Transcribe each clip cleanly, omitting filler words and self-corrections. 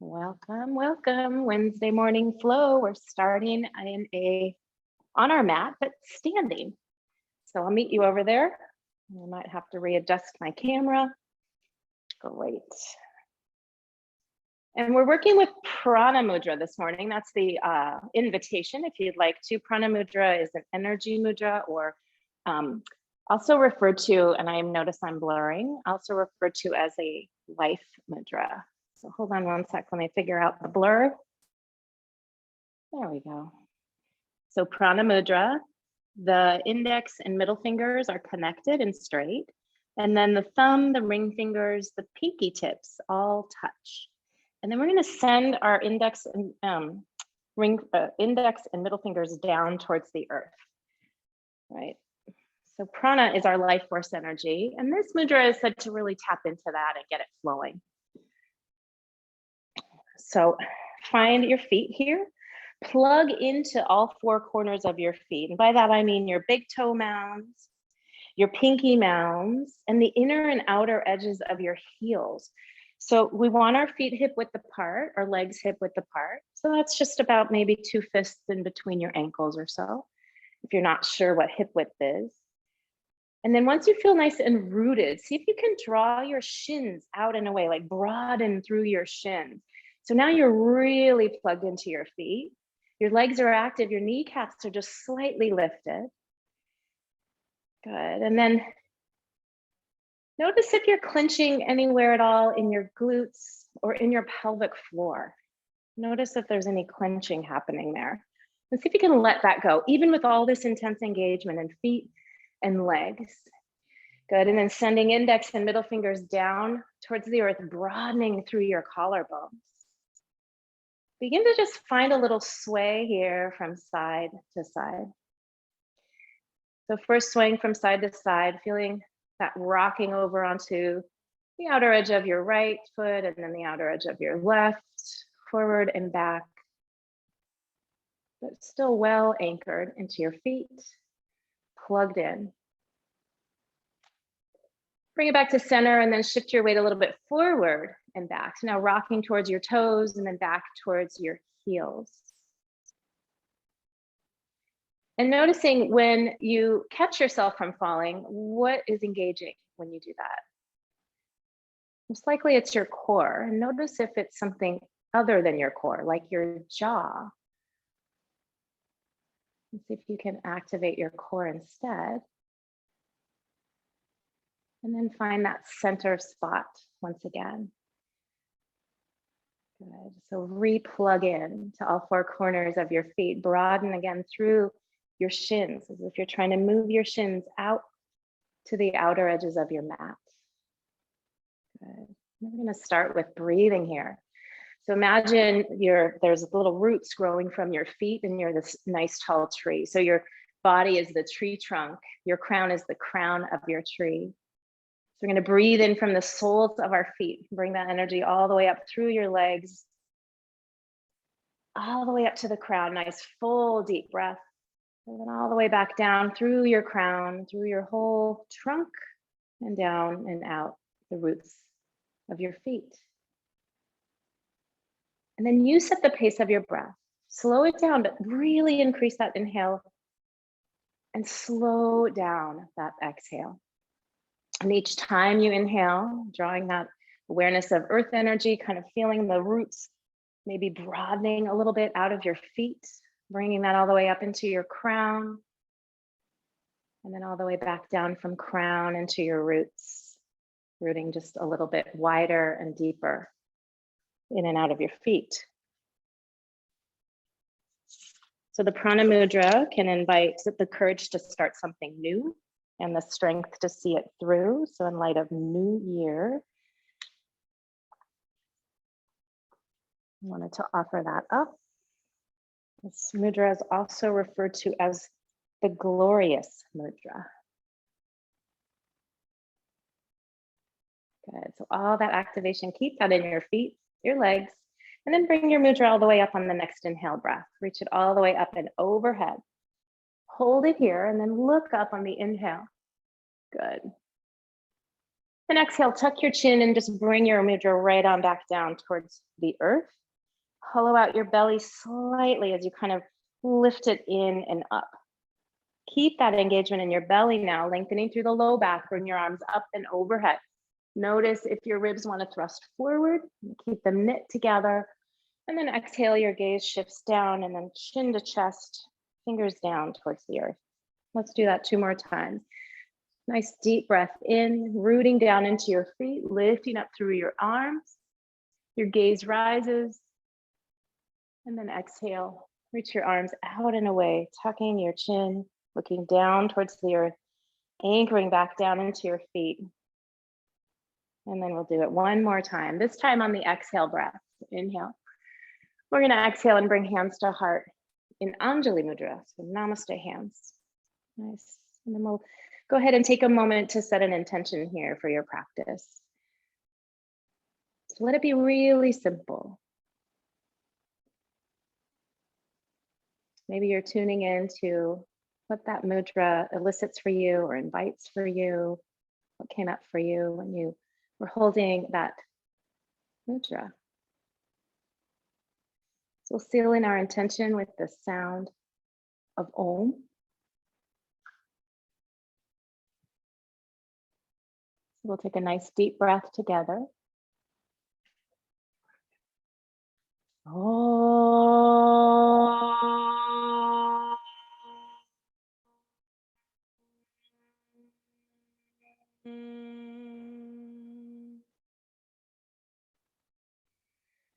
Welcome, welcome. Wednesday morning flow. We're starting on our mat, but standing. So I'll meet you over there. I might have to readjust my camera. Great. And we're working with Prana Mudra this morning. That's the invitation if you'd like to. Prana Mudra is an energy mudra, or also referred to, and I notice I'm blurring, also referred to as a life mudra. So hold on one sec, let me figure out the blur. There we go. So Prana Mudra, the index and middle fingers are connected and straight. And then the thumb, the ring fingers, the pinky tips all touch. And then we're going to send our index and index and middle fingers down towards the earth, right? So prana is our life force energy, and this mudra is said to really tap into that and get it flowing. So find your feet here, plug into all four corners of your feet. And by that, I mean your big toe mounds, your pinky mounds, and the inner and outer edges of your heels. So we want our feet hip width apart, our legs hip width apart. So that's just about maybe 2 fists in between your ankles or so, if you're not sure what hip width is. And then once you feel nice and rooted, see if you can draw your shins out and away, like broaden through your shins. So now you're really plugged into your feet. Your legs are active, your kneecaps are just slightly lifted. Good, and then notice if you're clenching anywhere at all in your glutes or in your pelvic floor. Notice if there's any clenching happening there. And see if you can let that go, even with all this intense engagement in feet and legs. Good, and then sending index and middle fingers down towards the earth, broadening through your collarbones. Begin to just find a little sway here from side to side. So first swaying from side to side, feeling that rocking over onto the outer edge of your right foot and then the outer edge of your left, forward and back, but still well anchored into your feet, plugged in. Bring it back to center and then shift your weight a little bit forward and back. So now rocking towards your toes and then back towards your heels. And noticing when you catch yourself from falling, what is engaging when you do that? Most likely it's your core. And notice if it's something other than your core, like your jaw. And see if you can activate your core instead. And then find that center spot once again. Good. So re-plug in to all four corners of your feet. Broaden again through your shins, as if you're trying to move your shins out to the outer edges of your mat. Good. We're going to start with breathing here. So imagine there's little roots growing from your feet and you're this nice tall tree. So your body is the tree trunk. Your crown is the crown of your tree. So we're going to breathe in from the soles of our feet. Bring that energy all the way up through your legs, all the way up to the crown. Nice full deep breath. And then all the way back down through your crown, through your whole trunk, and down and out the roots of your feet. And then you set the pace of your breath. Slow it down, but really increase that inhale and slow down that exhale. And each time you inhale, drawing that awareness of earth energy, kind of feeling the roots maybe broadening a little bit out of your feet, bringing that all the way up into your crown, and then all the way back down from crown into your roots, rooting just a little bit wider and deeper in and out of your feet. So the Prana Mudra can invite the courage to start something new and the strength to see it through. So in light of New Year, I wanted to offer that up. This mudra is also referred to as the glorious mudra. Good, so all that activation, keep that in your feet, your legs, and then bring your mudra all the way up on the next inhale breath. Reach it all the way up and overhead. Hold it here and then look up on the inhale. Good. And exhale, tuck your chin and just bring your mudra right on back down towards the earth. Hollow out your belly slightly as you kind of lift it in and up. Keep that engagement in your belly now, lengthening through the low back. Bring your arms up and overhead. Notice if your ribs want to thrust forward, keep them knit together. And then exhale, your gaze shifts down and then chin to chest, fingers down towards the earth. Let's do that 2 more times. Nice deep breath in, rooting down into your feet, lifting up through your arms. Your gaze rises. And then exhale, reach your arms out and away, tucking your chin, looking down towards the earth, anchoring back down into your feet. And then we'll do it 1 more time, this time on the exhale breath. Inhale. We're going to exhale and bring hands to heart in Anjali Mudra, so namaste hands. Nice. And then we'll go ahead and take a moment to set an intention here for your practice. So let it be really simple. Maybe you're tuning into what that mudra elicits for you or invites for you, what came up for you when you were holding that mudra. So we'll seal in our intention with the sound of Om. We'll take a nice deep breath together. Om.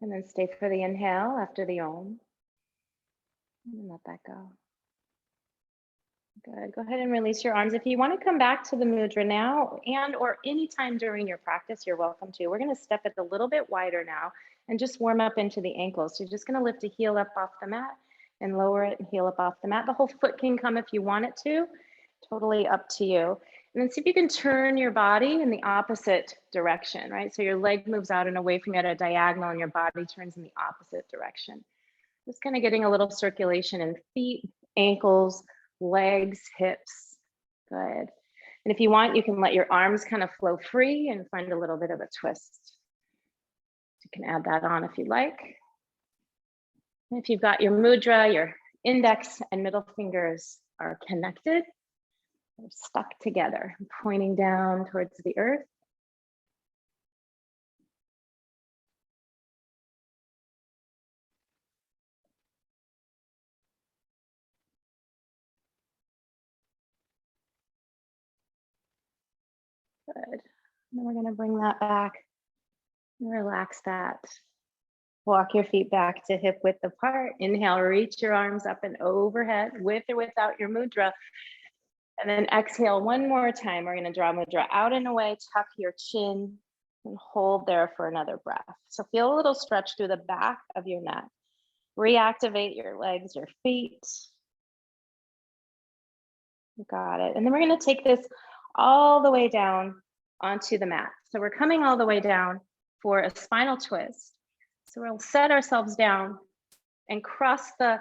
And then stay for the inhale after the Om. And let that go. Good. Go ahead and release your arms. If you want to come back to the mudra now and or anytime during your practice, you're welcome to. We're going to step it a little bit wider now and just warm up into the ankles. So you're just going to lift a heel up off the mat and lower it and heel up off the mat. The whole foot can come if you want it to. Totally up to you. And then see if you can turn your body in the opposite direction, right? So your leg moves out and away from you at a diagonal and your body turns in the opposite direction. Just kind of getting a little circulation in feet, ankles, legs, hips. Good. And if you want, you can let your arms kind of flow free and find a little bit of a twist. You can add that on if you like. And if you've got your mudra, your index and middle fingers are connected. They're stuck together, pointing down towards the earth. Good. And then we're going to bring that back and relax that. Walk your feet back to hip width apart. Inhale, reach your arms up and overhead with or without your mudra. And then exhale 1 more time. We're going to draw mudra out and away, tuck your chin and hold there for another breath. So feel a little stretch through the back of your neck. Reactivate your legs, your feet. You got it. And then we're going to take this all the way down onto the mat. So we're coming all the way down for a spinal twist. So we'll set ourselves down and cross the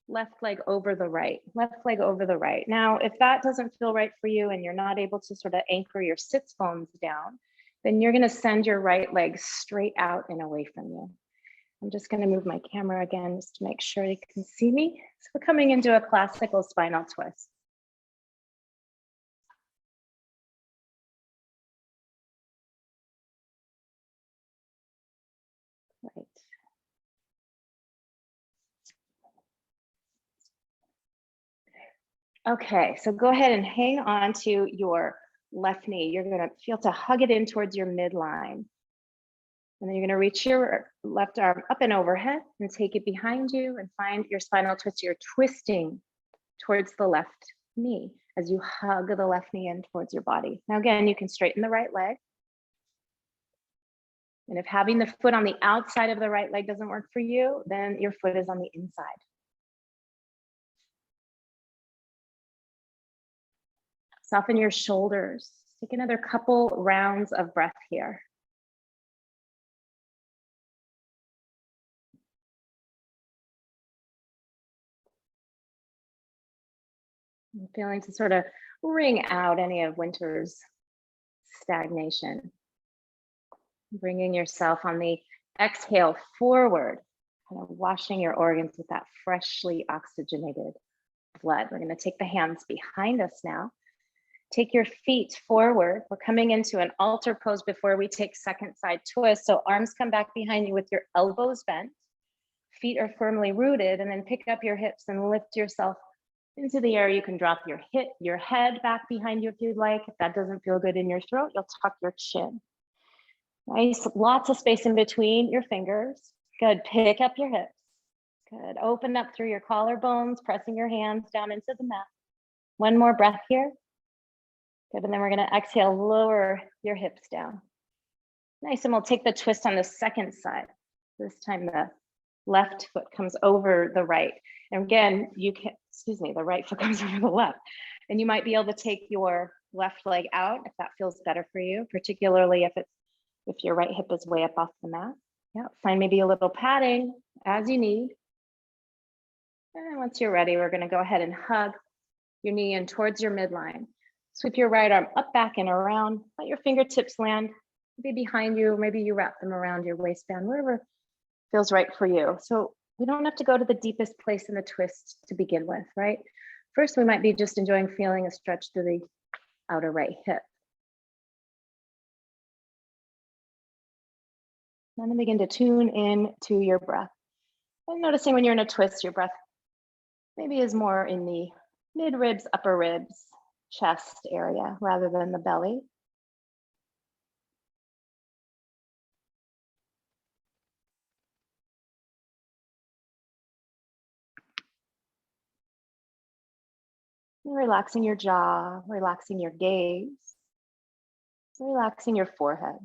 left leg over the right, left leg over the right. Now, if that doesn't feel right for you and you're not able to sort of anchor your sits bones down, then you're going to send your right leg straight out and away from you. I'm just going to move my camera again just to make sure you can see me. So we're coming into a classical spinal twist. Right. Okay, so go ahead and hang on to your left knee. You're going to feel to hug it in towards your midline. And then you're going to reach your left arm up and overhead and take it behind you and find your spinal twist. You're twisting towards the left knee as you hug the left knee in towards your body. Now, again, you can straighten the right leg. And if having the foot on the outside of the right leg doesn't work for you, then your foot is on the inside. Soften your shoulders. Take another couple rounds of breath here. I'm feeling to sort of wring out any of winter's stagnation. Bringing yourself on the exhale forward, kind of washing your organs with that freshly oxygenated blood. We're going to take the hands behind us now. Take your feet forward. We're coming into an altar pose before we take second side twist. So arms come back behind you with your elbows bent. Feet are firmly rooted, and then pick up your hips and lift yourself into the air. You can drop your head back behind you if you'd like. If that doesn't feel good in your throat, you'll tuck your chin. Nice, lots of space in between your fingers. Good, pick up your hips. Good, open up through your collarbones, pressing your hands down into the mat. One more breath here. Good, and then we're gonna exhale, lower your hips down. Nice, and we'll take the twist on the second side. This time the left foot comes over the right. And again, the right foot comes over the left. And you might be able to take your left leg out if that feels better for you, particularly if your right hip is way up off the mat. Yeah, find maybe a little padding as you need. And once you're ready, we're gonna go ahead and hug your knee in towards your midline. Sweep your right arm up, back, and around. Let your fingertips land maybe behind you. Maybe you wrap them around your waistband, wherever feels right for you. So we don't have to go to the deepest place in the twist to begin with, right? First, we might be just enjoying feeling a stretch through the outer right hip. And then begin to tune in to your breath. And noticing when you're in a twist, your breath maybe is more in the mid ribs, upper ribs, chest area rather than the belly. Relaxing your jaw, relaxing your gaze, relaxing your forehead.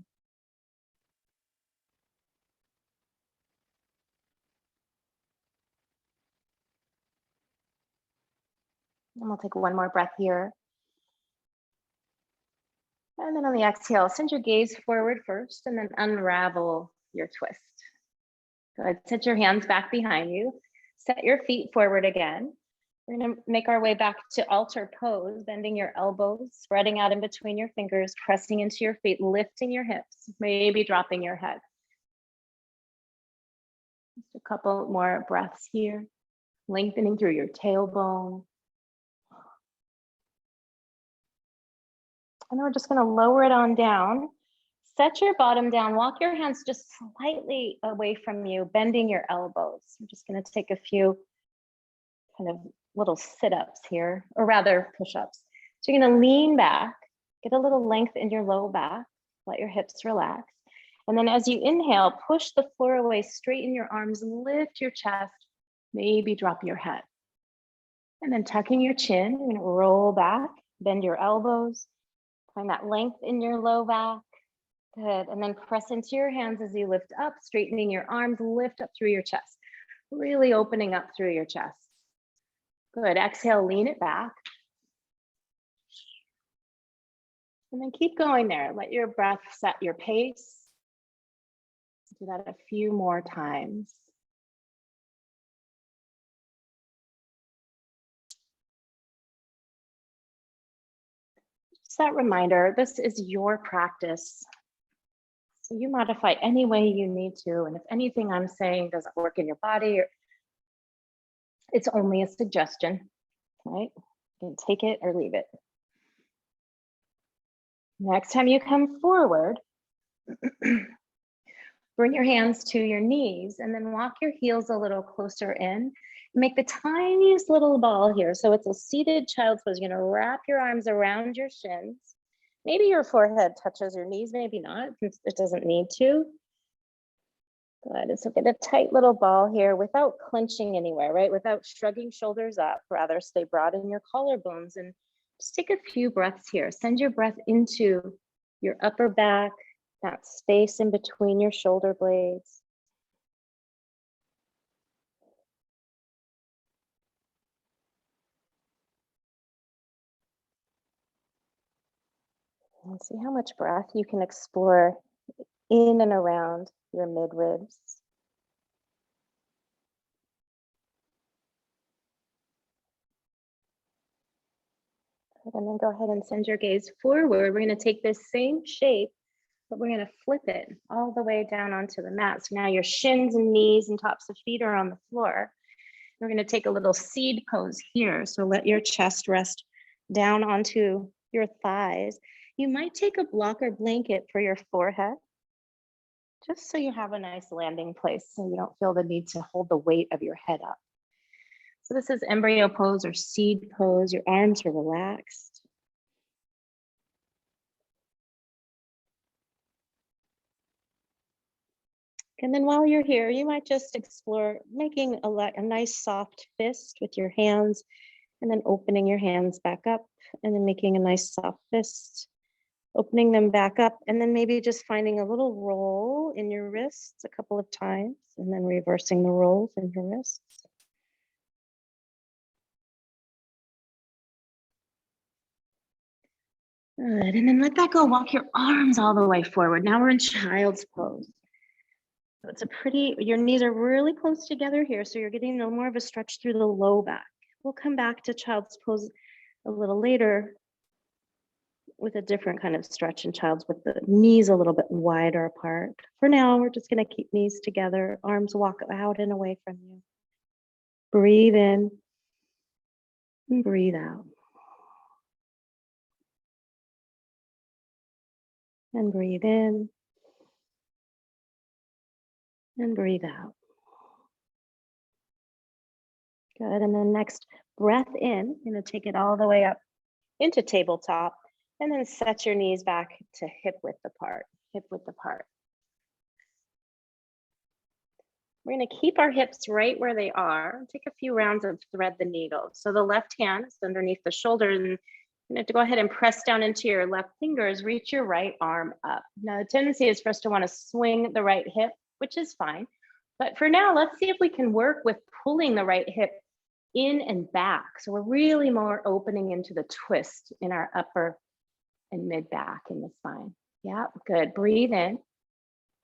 And we'll take one more breath here. And then on the exhale, send your gaze forward first and then unravel your twist. Good, set your hands back behind you. Set your feet forward again. We're gonna make our way back to altar pose, bending your elbows, spreading out in between your fingers, pressing into your feet, lifting your hips, maybe dropping your head. Just a couple more breaths here. Lengthening through your tailbone. And we're just gonna lower it on down. Set your bottom down, walk your hands just slightly away from you, bending your elbows. I'm just gonna take a few kind of little sit-ups here, or rather push-ups. So you're gonna lean back, get a little length in your low back, let your hips relax. And then as you inhale, push the floor away, straighten your arms, lift your chest, maybe drop your head. And then tucking your chin, you're gonna roll back, bend your elbows, find that length in your low back. Good, and then press into your hands as you lift up, straightening your arms, lift up through your chest, really opening up through your chest. Good, exhale, lean it back. And then keep going there. Let your breath set your pace. Do that a few more times. Just that reminder, this is your practice. So you modify any way you need to. And if anything I'm saying doesn't work in your body, it's only a suggestion, right? You can take it or leave it. Next time you come forward, bring your hands to your knees and then walk your heels a little closer in. Make the tiniest little ball here. So it's a seated child's pose. You're gonna wrap your arms around your shins. Maybe your forehead touches your knees, maybe not, it doesn't need to. Good, and so get a tight little ball here without clenching anywhere, right? Without shrugging shoulders up, rather stay broad in your collarbones and just take a few breaths here. Send your breath into your upper back, that space in between your shoulder blades. And see how much breath you can explore in and around your mid-ribs. And then go ahead and send your gaze forward. We're going to take this same shape, but we're going to flip it all the way down onto the mat. So now your shins and knees and tops of feet are on the floor. We're going to take a little seed pose here. So let your chest rest down onto your thighs. You might take a block or blanket for your forehead, just so you have a nice landing place so you don't feel the need to hold the weight of your head up. So this is embryo pose or seed pose. Your arms are relaxed. And then while you're here, you might just explore making a nice soft fist with your hands, and then opening your hands back up, and then making a nice soft fist, opening them back up, and then maybe just finding a little roll in your wrists a couple of times, and then reversing the rolls in your wrists. Good, and then let that go. Walk your arms all the way forward. Now we're in child's pose. So it's a pretty, your knees are really close together here, so you're getting no more of a stretch through the low back. We'll come back to child's pose a little later with a different kind of stretch in child's with the knees a little bit wider apart. For now, we're just going to keep knees together, arms walk out and away from you. Breathe in and breathe out. And breathe in and breathe out. Good, and then next breath in, you're going to take it all the way up into tabletop, and then set your knees back to hip width apart, hip width apart. We're going to keep our hips right where they are. Take a few rounds of thread the needle. So the left hand is underneath the shoulder, and you have to go ahead and press down into your left fingers, reach your right arm up. Now the tendency is for us to want to swing the right hip, which is fine. But for now, let's see if we can work with pulling the right hip in and back. So we're really more opening into the twist in our upper and mid back in the spine. Yeah, good. Breathe in.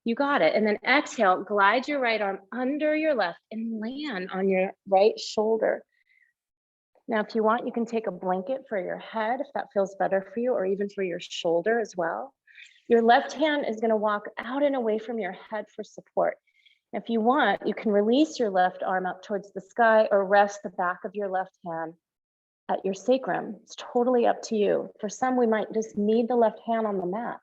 You got it. And then exhale, glide your right arm under your left and land on your right shoulder. Now, if you want, you can take a blanket for your head if that feels better for you, or even for your shoulder as well. Your left hand is going to walk out and away from your head for support. If you want, you can release your left arm up towards the sky or rest the back of your left hand at your sacrum. It's totally up to you. For some, we might just need the left hand on the mat.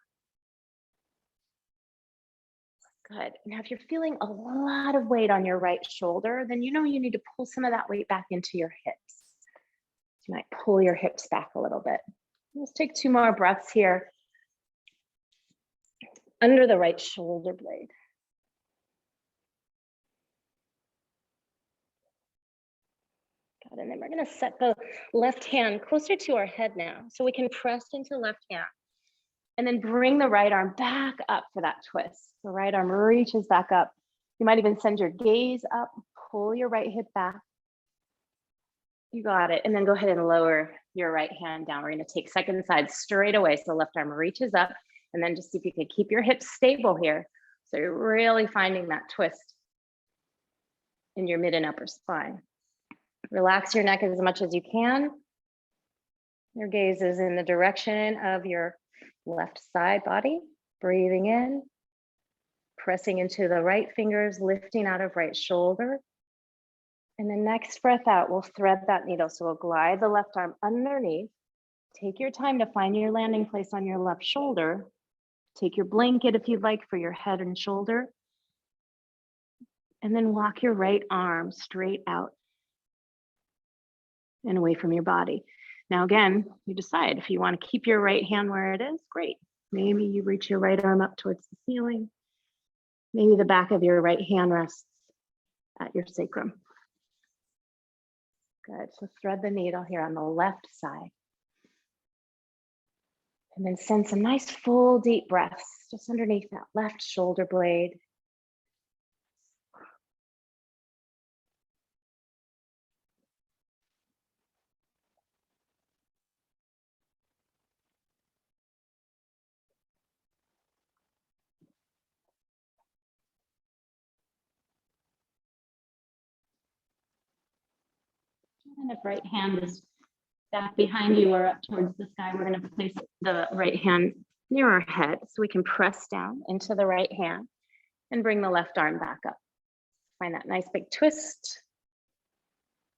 Good. Now, if you're feeling a lot of weight on your right shoulder, then you know you need to pull some of that weight back into your hips. You might pull your hips back a little bit. Let's take 2 more breaths here. Under the right shoulder blade. Good. And then we're going to set the left hand closer to our head now, so we can press into left hand. And then bring the right arm back up for that twist. The right arm reaches back up. You might even send your gaze up, pull your right hip back. You got it. And then go ahead and lower your right hand down. We're going to take second side straight away. So the left arm reaches up, and then just see if you can keep your hips stable here. So you're really finding that twist in your mid and upper spine. Relax your neck as much as you can. Your gaze is in the direction of your left side body. Breathing in, pressing into the right fingers, lifting out of right shoulder. And the next breath out, we'll thread that needle. So we'll glide the left arm underneath. Take your time to find your landing place on your left shoulder. Take your blanket if you'd like for your head and shoulder. And then walk your right arm straight out and away from your body. Now again, you decide if you want to keep your right hand where it is, great. Maybe you reach your right arm up towards the ceiling. Maybe the back of your right hand rests at your sacrum. Good, so thread the needle here on the left side. And then send some nice full deep breaths just underneath that left shoulder blade. And if right hand is Back behind you or up towards the sky, we're going to place the right hand near our head so we can press down into the right hand and bring the left arm back up. Find that nice big twist.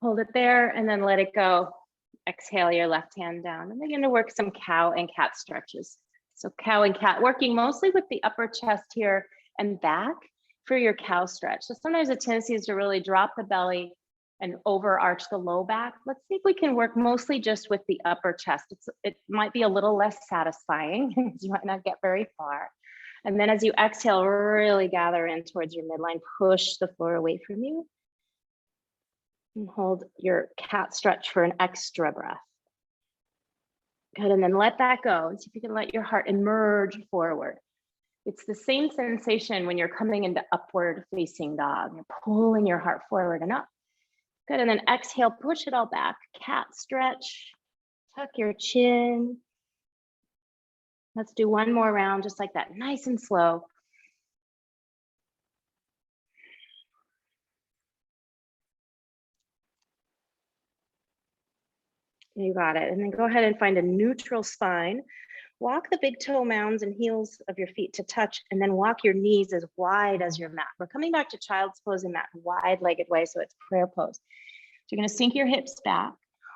Hold it there and then let it go. Exhale your left hand down. And we're going to work some cow and cat stretches. So cow and cat, working mostly with the upper chest here and back for your cow stretch. So sometimes the tendency is to really drop the belly and overarch the low back. Let's see if we can work mostly just with the upper chest. It might be a little less satisfying. You might not get very far. And then as you exhale, really gather in towards your midline, push the floor away from you. And hold your cat stretch for an extra breath. Good, and then let that go. And see if you can let your heart emerge forward. It's the same sensation when you're coming into upward facing dog. You're pulling your heart forward and up. Good, and then exhale, push it all back. Cat stretch, tuck your chin. Let's do one more round, just like that, nice and slow. You got it, and then go ahead and find a neutral spine. Walk the big toe mounds and heels of your feet to touch, and then walk your knees as wide as your mat. We're coming back to child's pose in that wide-legged way, so it's prayer pose. So you're gonna sink your hips back,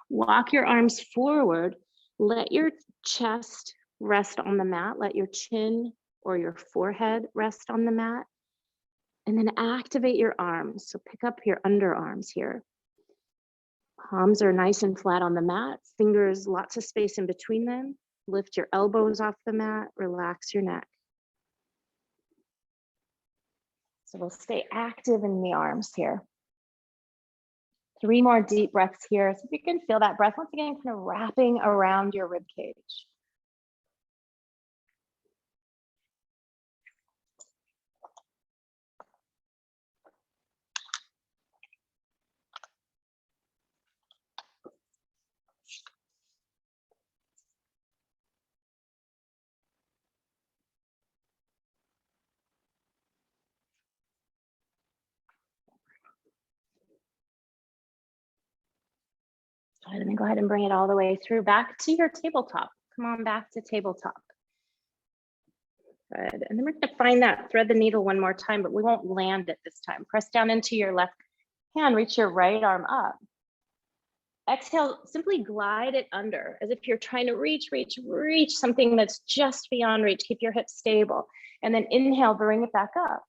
walk your arms forward, let your chest rest on the mat, let your chin or your forehead rest on the mat, and then activate your arms. So pick up your underarms here. Palms are nice and flat on the mat, fingers, lots of space in between them. Lift your elbows off the mat, relax your neck. So we'll stay active in the arms here. 3 more deep breaths here. So if you can feel that breath, once again, kind of wrapping around your rib cage. And then go ahead and bring it all the way through back to your tabletop. Come on back to tabletop. Good. And then we're going to find that, thread the needle one more time, but we won't land it this time. Press down into your left hand, reach your right arm up. Exhale, simply glide it under as if you're trying to reach something that's just beyond reach. Keep your hips stable. And then inhale, bring it back up.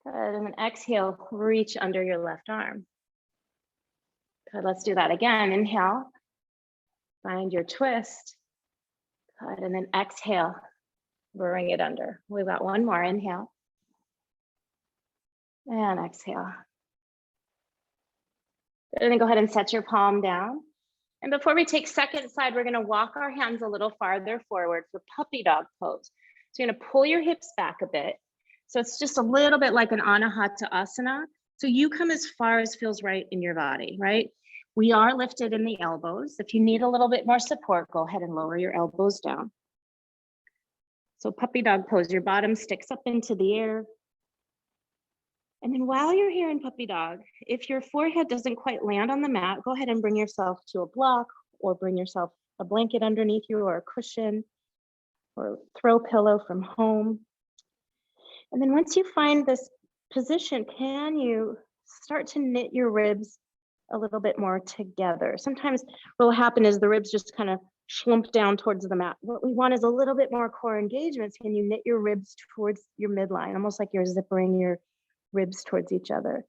Good. And then exhale, reach under your left arm. Good, let's do that again. Inhale, find your twist. Good, and then exhale, bring it under. We've got one more. Inhale. And exhale. Good, and then go ahead and set your palm down. And before we take second side, we're gonna walk our hands a little farther forward for puppy dog pose. So you're gonna pull your hips back a bit. So it's just a little bit like an Anahata Asana. So you come as far as feels right in your body, right? We are lifted in the elbows. If you need a little bit more support, go ahead and lower your elbows down. So puppy dog pose, your bottom sticks up into the air. And then while you're here in puppy dog, if your forehead doesn't quite land on the mat, go ahead and bring yourself to a block or bring yourself a blanket underneath you or a cushion or throw pillow from home. And then once you find this position, can you start to knit your ribs a little bit more together? Sometimes what will happen is the ribs just kind of slump down towards the mat. What we want is a little bit more core engagement. Can you knit your ribs towards your midline, almost like you're zippering your ribs towards each other?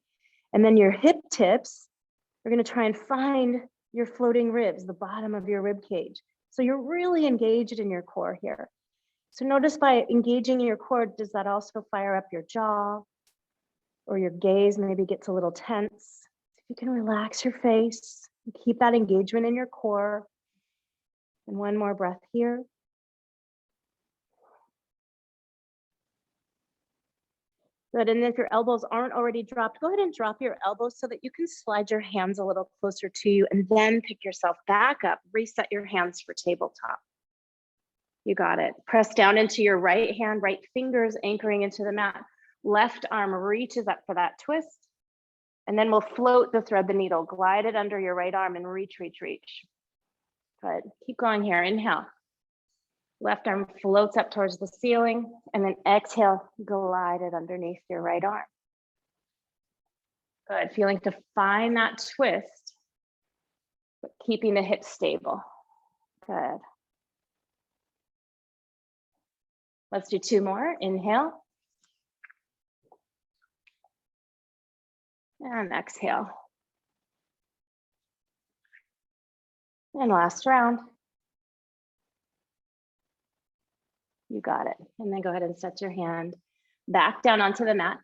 And then your hip tips, we're going to try and find your floating ribs, the bottom of your rib cage. So you're really engaged in your core here. So notice by engaging in your core, does that also fire up your jaw or your gaze maybe gets a little tense? If you can relax your face and keep that engagement in your core. And one more breath here. Good, and if your elbows aren't already dropped, go ahead and drop your elbows so that you can slide your hands a little closer to you and then pick yourself back up. Reset your hands for tabletop. You got it. Press down into your right hand, right fingers anchoring into the mat. Left arm reaches up for that twist. And then we'll float the thread the needle, glide it under your right arm and reach, reach, reach. Good, keep going here, inhale. Left arm floats up towards the ceiling, and then exhale, glide it underneath your right arm. Good, feeling to find that twist, but keeping the hips stable. Good. Let's do 2 more, inhale. And exhale. And last round. You got it. And then go ahead and set your hand back down onto the mat.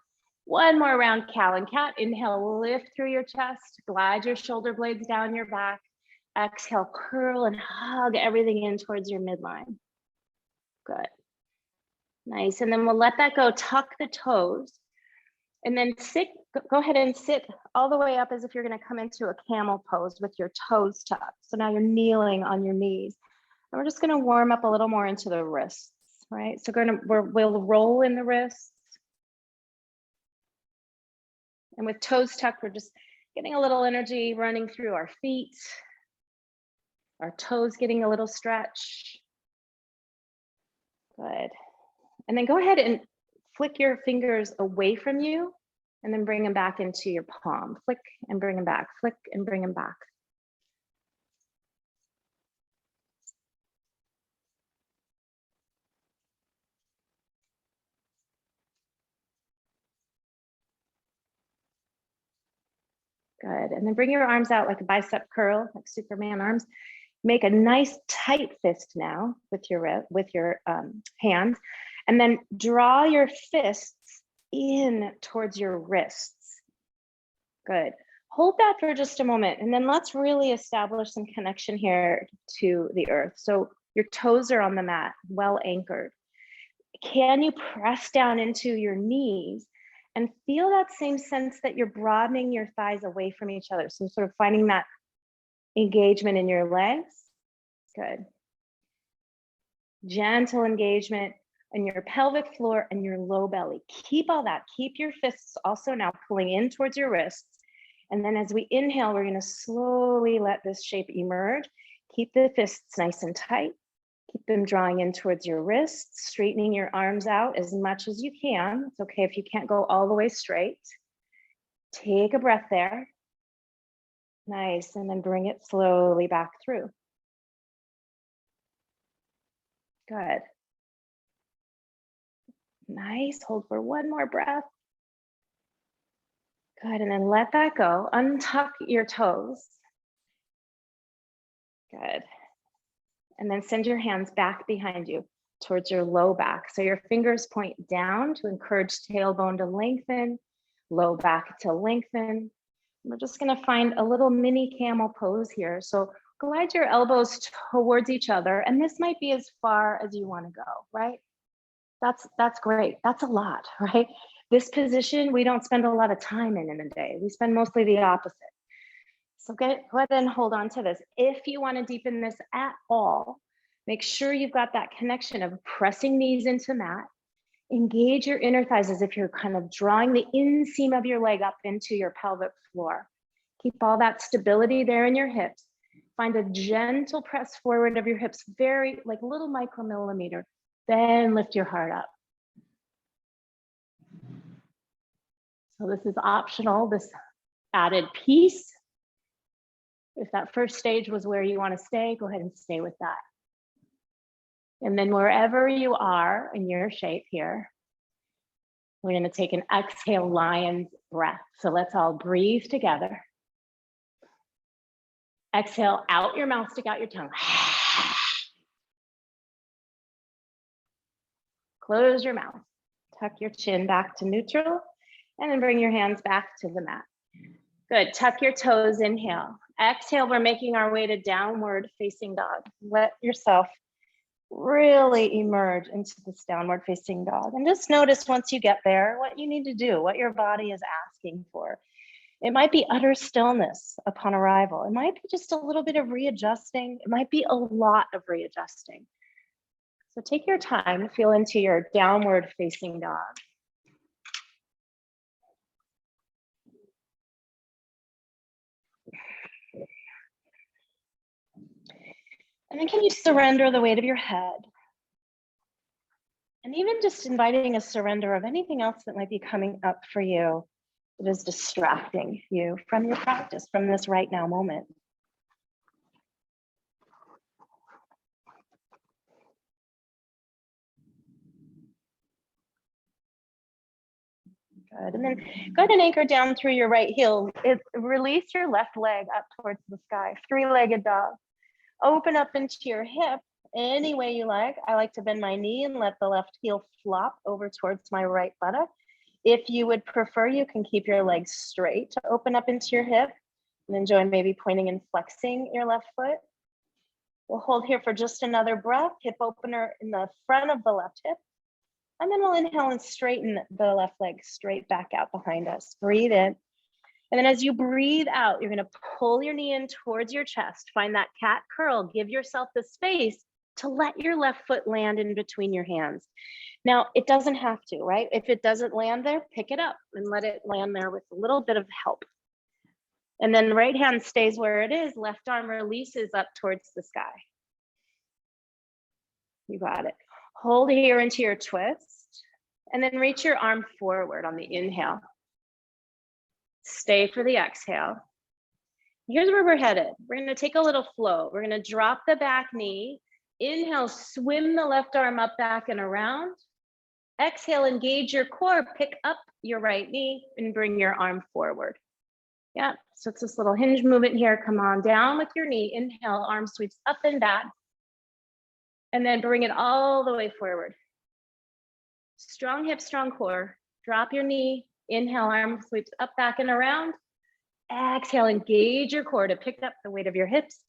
1 more round, cow and cat. Inhale, lift through your chest, glide your shoulder blades down your back. Exhale, curl and hug everything in towards your midline. Good. Nice. And then we'll let that go. Tuck the toes. And then sit, go ahead and sit all the way up as if you're going to come into a camel pose with your toes tucked. So now you're kneeling on your knees. And we're just going to warm up a little more into the wrists, right? So we'll roll in the wrists. And with toes tucked, we're just getting a little energy running through our feet, our toes getting a little stretch. Good. And then go ahead and flick your fingers away from you and then bring them back into your palm. Flick and bring them back, flick and bring them back. Good, and then bring your arms out like a bicep curl, like Superman arms. Make a nice tight fist now with your hands, and then draw your fists in towards your wrists. Good. Hold that for just a moment, and then let's really establish some connection here to the earth. So your toes are on the mat, well anchored. Can you press down into your knees and feel that same sense that you're broadening your thighs away from each other? So sort of finding that engagement in your legs. Good. Gentle engagement in your pelvic floor and your low belly. Keep all that. Keep your fists also now pulling in towards your wrists. And then as we inhale, we're going to slowly let this shape emerge. Keep the fists nice and tight. Keep them drawing in towards your wrists, straightening your arms out as much as you can. It's okay if you can't go all the way straight. Take a breath there. Nice, and then bring it slowly back through. Good. Nice, hold for 1 more breath. Good, and then let that go. Untuck your toes. Good. And then send your hands back behind you towards your low back. So your fingers point down to encourage tailbone to lengthen, low back to lengthen. We're just going to find a little mini camel pose here. So glide your elbows towards each other. And this might be as far as you want to go, right? That's great. That's a lot, right? This position, we don't spend a lot of time in a day. We spend mostly the opposite. So go ahead and hold on to this. If you want to deepen this at all, make sure you've got that connection of pressing knees into mat. Engage your inner thighs as if you're kind of drawing the inseam of your leg up into your pelvic floor. Keep all that stability there in your hips. Find a gentle press forward of your hips, very like little micromillimeter. Then lift your heart up. So this is optional, this added piece. If that first stage was where you want to stay, go ahead and stay with that. And then wherever you are in your shape here, we're going to take an exhale lion's breath. So let's all breathe together. Exhale out your mouth, stick out your tongue. Close your mouth. Tuck your chin back to neutral, and then bring your hands back to the mat. Good, tuck your toes, inhale. Exhale, we're making our way to downward facing dog. Let yourself really emerge into this downward facing dog. And just notice once you get there, what you need to do, what your body is asking for. It might be utter stillness upon arrival. It might be just a little bit of readjusting. It might be a lot of readjusting. So take your time to feel into your downward facing dog. And then can you surrender the weight of your head? And even just inviting a surrender of anything else that might be coming up for you that is distracting you from your practice, from this right now moment. Good. And then go ahead and anchor down through your right heel. Release your left leg up towards the sky, three-legged dog. Open up into your hip any way you like. I like to bend my knee and let the left heel flop over towards my right buttock. If you would prefer, you can keep your legs straight to open up into your hip and enjoy maybe pointing and flexing your left foot. We'll hold here for just another breath, hip opener in the front of the left hip. And then we'll inhale and straighten the left leg straight back out behind us. Breathe in. And then as you breathe out, you're going to pull your knee in towards your chest. Find that cat curl. Give yourself the space to let your left foot land in between your hands. Now, it doesn't have to, right? If it doesn't land there, pick it up and let it land there with a little bit of help. And then right hand stays where it is. Left arm releases up towards the sky. You got it. Hold here into your twist. And then reach your arm forward on the inhale. Stay for the exhale. Here's where we're headed. We're going to take a little flow. We're going to drop the back knee. Inhale, swim the left arm up, back, and around. Exhale, engage your core. Pick up your right knee and bring your arm forward. Yeah, so it's this little hinge movement here. Come on down with your knee. Inhale, arm sweeps up and back. And then bring it all the way forward. Strong hip, strong core. Drop your knee. Inhale, arm sweeps up, back, and around. Exhale, engage your core to pick up the weight of your hips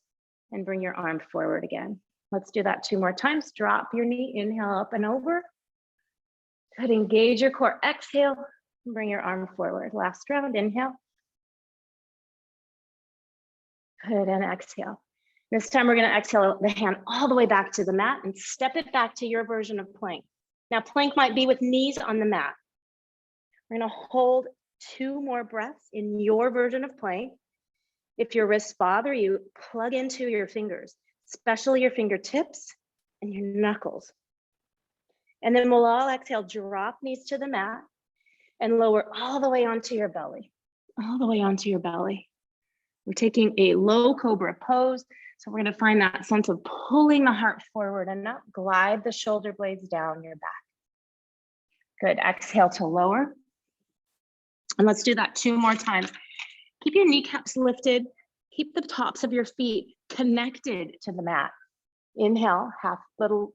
and bring your arm forward again. Let's do that 2 more times. Drop your knee, inhale up and over. Good, engage your core. Exhale, and bring your arm forward. Last round, inhale. Good, and exhale. This time we're going to exhale the hand all the way back to the mat and step it back to your version of plank. Now, plank might be with knees on the mat. We're going to hold 2 more breaths in your version of plank. If your wrists bother you, plug into your fingers, especially your fingertips and your knuckles. And then we'll all exhale, drop knees to the mat and lower all the way onto your belly, all the way onto your belly. We're taking a low Cobra Pose. So we're going to find that sense of pulling the heart forward and not glide the shoulder blades down your back. Good, exhale to lower. And let's do that 2 more times. Keep your kneecaps lifted. Keep the tops of your feet connected to the mat. Inhale, half little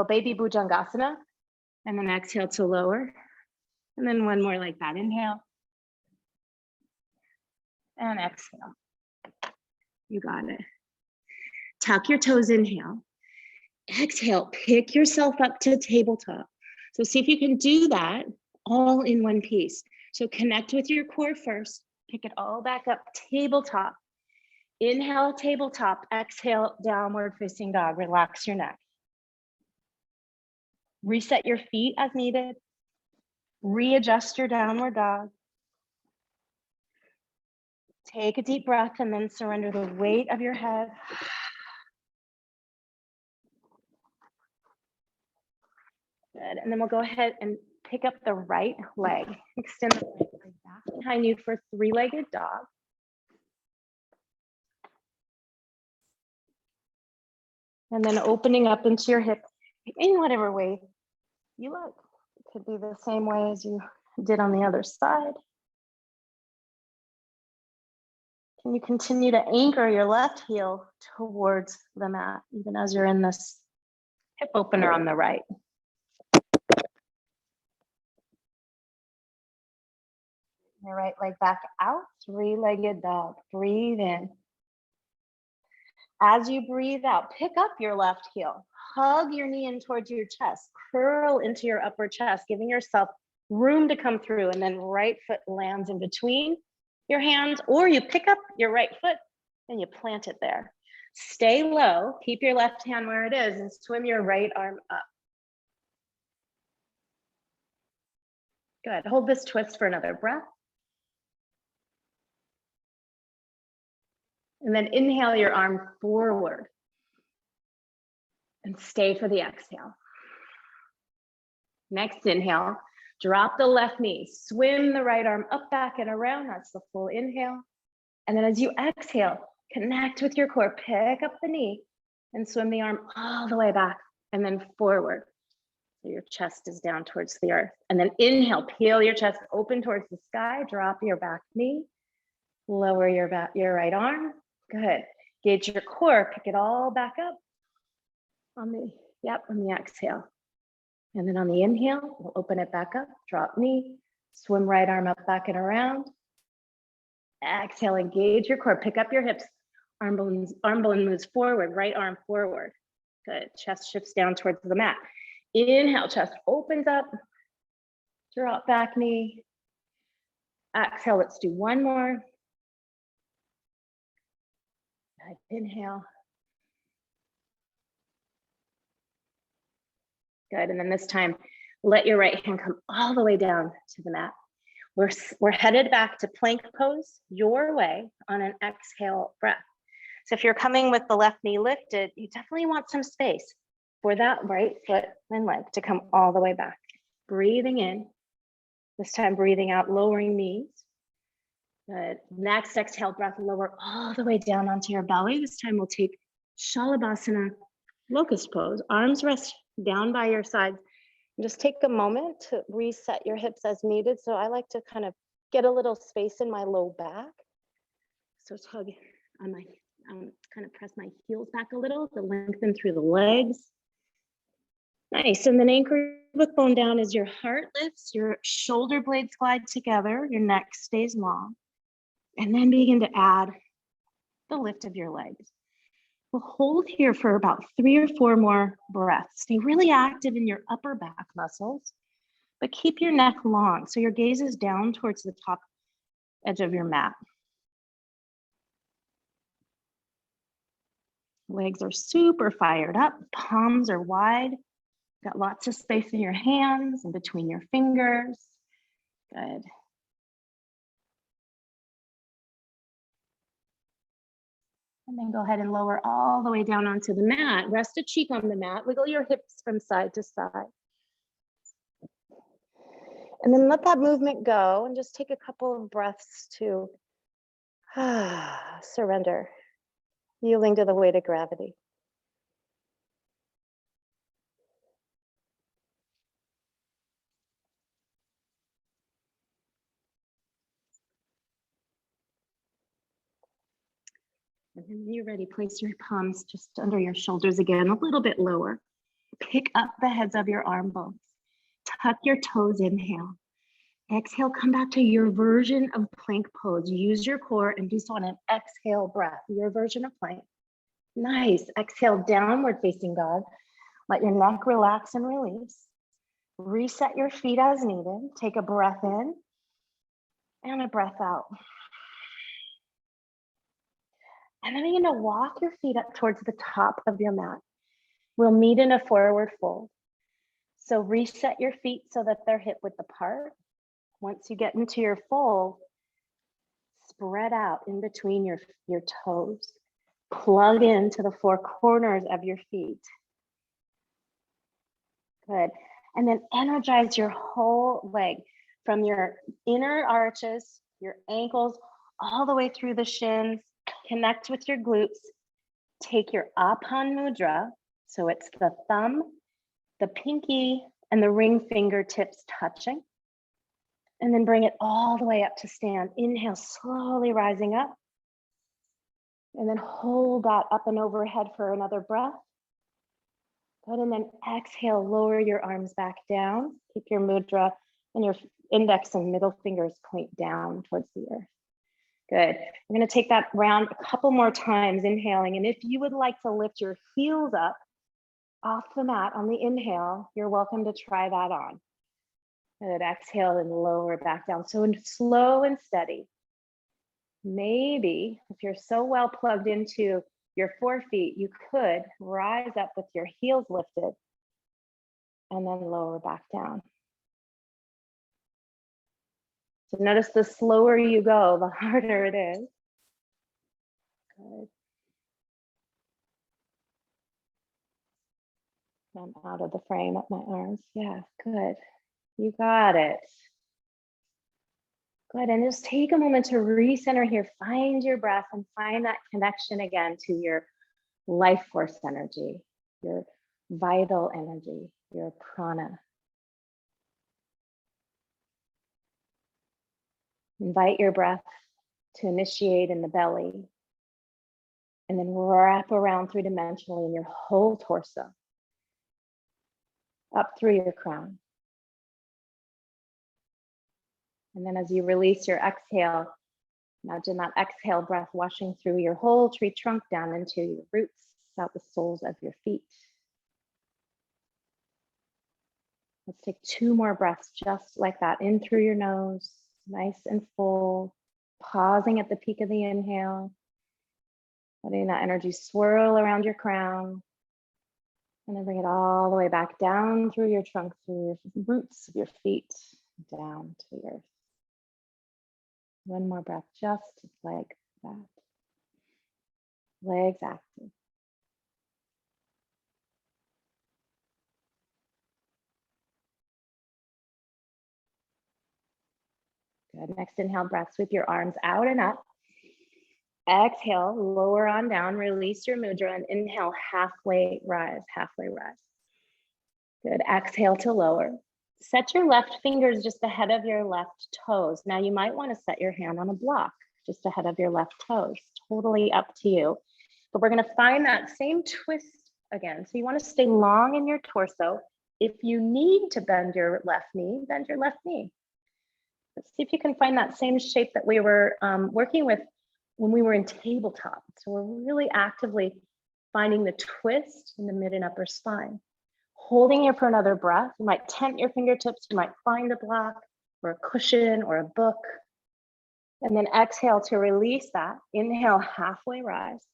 baby Bhujangasana. And then exhale to lower. And then 1 more like that. Inhale. And exhale. You got it. Tuck your toes, inhale. Exhale, pick yourself up to tabletop. So see if you can do that all in one piece. So connect with your core first, pick it all back up, tabletop. Inhale, tabletop, exhale, downward facing dog, relax your neck. Reset your feet as needed. Readjust your downward dog. Take a deep breath and then surrender the weight of your head. Good, and then we'll go ahead and pick up the right leg. Extend the right leg back behind you for 3-legged dog. And then opening up into your hip in whatever way you like. It could be the same way as you did on the other side. Can you continue to anchor your left heel towards the mat, even as you're in this hip opener on the right? Your right leg back out, 3-legged dog. Breathe in. As you breathe out, pick up your left heel. Hug your knee in towards your chest. Curl into your upper chest, giving yourself room to come through. And then right foot lands in between your hands, or you pick up your right foot and you plant it there. Stay low. Keep your left hand where it is and swim your right arm up. Good. Hold this twist for another breath. And then inhale your arm forward. And stay for the exhale. Next inhale, drop the left knee, swim the right arm up, back, and around. That's the full inhale. And then as you exhale, connect with your core, pick up the knee and swim the arm all the way back and then forward. So your chest is down towards the earth. And then inhale, peel your chest open towards the sky, drop your back knee, lower your right arm. Good. Gauge your core, pick it all back up on the exhale. And then on the inhale, we'll open it back up, drop knee, swim right arm up, back, and around. Exhale, engage your core, pick up your hips, arm bone moves forward, right arm forward. Good, chest shifts down towards the mat. Inhale, chest opens up, drop back knee. Exhale, let's do one more. Inhale. Good, and then this time, let your right hand come all the way down to the mat. We're headed back to plank pose your way on an exhale breath. So if you're coming with the left knee lifted, you definitely want some space for that right foot and leg to come all the way back. Breathing in, this time breathing out, lowering knees. Good. Next exhale breath, lower all the way down onto your belly. This time we'll take Shalabhasana, Locust Pose. Arms rest down by your sides. And just take a moment to reset your hips as needed. So I like to kind of get a little space in my low back. So tug on my, kind of press my heels back a little to lengthen through the legs. Nice, and then anchor with bone down as your heart lifts, your shoulder blades glide together, your neck stays long. And then begin to add the lift of your legs. We'll hold here for about 3 or 4 more breaths. Stay really active in your upper back muscles, but keep your neck long so your gaze is down towards the top edge of your mat. Legs are super fired up, palms are wide. Got lots of space in your hands and between your fingers. Good. And then go ahead and lower all the way down onto the mat. Rest a cheek on the mat. Wiggle your hips from side to side. And then let that movement go and just take a couple of breaths to surrender, yielding to the weight of gravity. And then when you're ready, place your palms just under your shoulders again, a little bit lower. Pick up the heads of your arm bones. Tuck your toes, inhale. Exhale, come back to your version of plank pose. Use your core and do so on an exhale breath, your version of plank. Nice, exhale, downward facing dog. Let your neck relax and release. Reset your feet as needed. Take a breath in and a breath out. And then you're gonna walk your feet up towards the top of your mat. We'll meet in a forward fold. So reset your feet so that they're hip width apart. Once you get into your fold, spread out in between your toes. Plug into the 4 corners of your feet. Good. And then energize your whole leg from your inner arches, your ankles, all the way through the shins. Connect with your glutes. Take your Apan Mudra. So it's the thumb, the pinky, and the ring fingertips touching. And then bring it all the way up to stand. Inhale, slowly rising up. And then hold that up and overhead for another breath. Good, and then exhale, lower your arms back down. Keep your mudra and your index and middle fingers point down towards the earth. Good. I'm going to take that round a couple more times, inhaling. And if you would like to lift your heels up off the mat on the inhale, you're welcome to try that on. Good. Exhale and lower back down. So slow and steady. Maybe if you're so well plugged into your 4 feet, you could rise up with your heels lifted and then lower back down. So notice the slower you go, the harder it is. Good. I'm out of the frame of my arms. Yeah, good. You got it. Good, and just take a moment to recenter here. Find your breath and find that connection again to your life force energy, your vital energy, your prana. Invite your breath to initiate in the belly and then wrap around three-dimensionally in your whole torso, up through your crown. And then as you release your exhale, imagine that exhale breath washing through your whole tree trunk down into your roots, out the soles of your feet. Let's take 2 more breaths just like that, in through your nose, nice and full, pausing at the peak of the inhale, letting that energy swirl around your crown, and then bring it all the way back down through your trunk, through your roots of your feet, down to the earth. 1 more breath, just like that. Legs active. Good. Next inhale, breath, sweep your arms out and up. Exhale, lower on down, release your mudra, and inhale, halfway rise, halfway rise. Good. Exhale to lower. Set your left fingers just ahead of your left toes. Now you might want to set your hand on a block just ahead of your left toes. Totally up to you. But we're going to find that same twist again. So you want to stay long in your torso. If you need to bend your left knee, bend your left knee. Let's see if you can find that same shape that we were working with when we were in tabletop. So we're really actively finding the twist in the mid and upper spine. Holding here for another breath. You might tent your fingertips. You might find a block or a cushion or a book. And then exhale to release that. Inhale, halfway rise.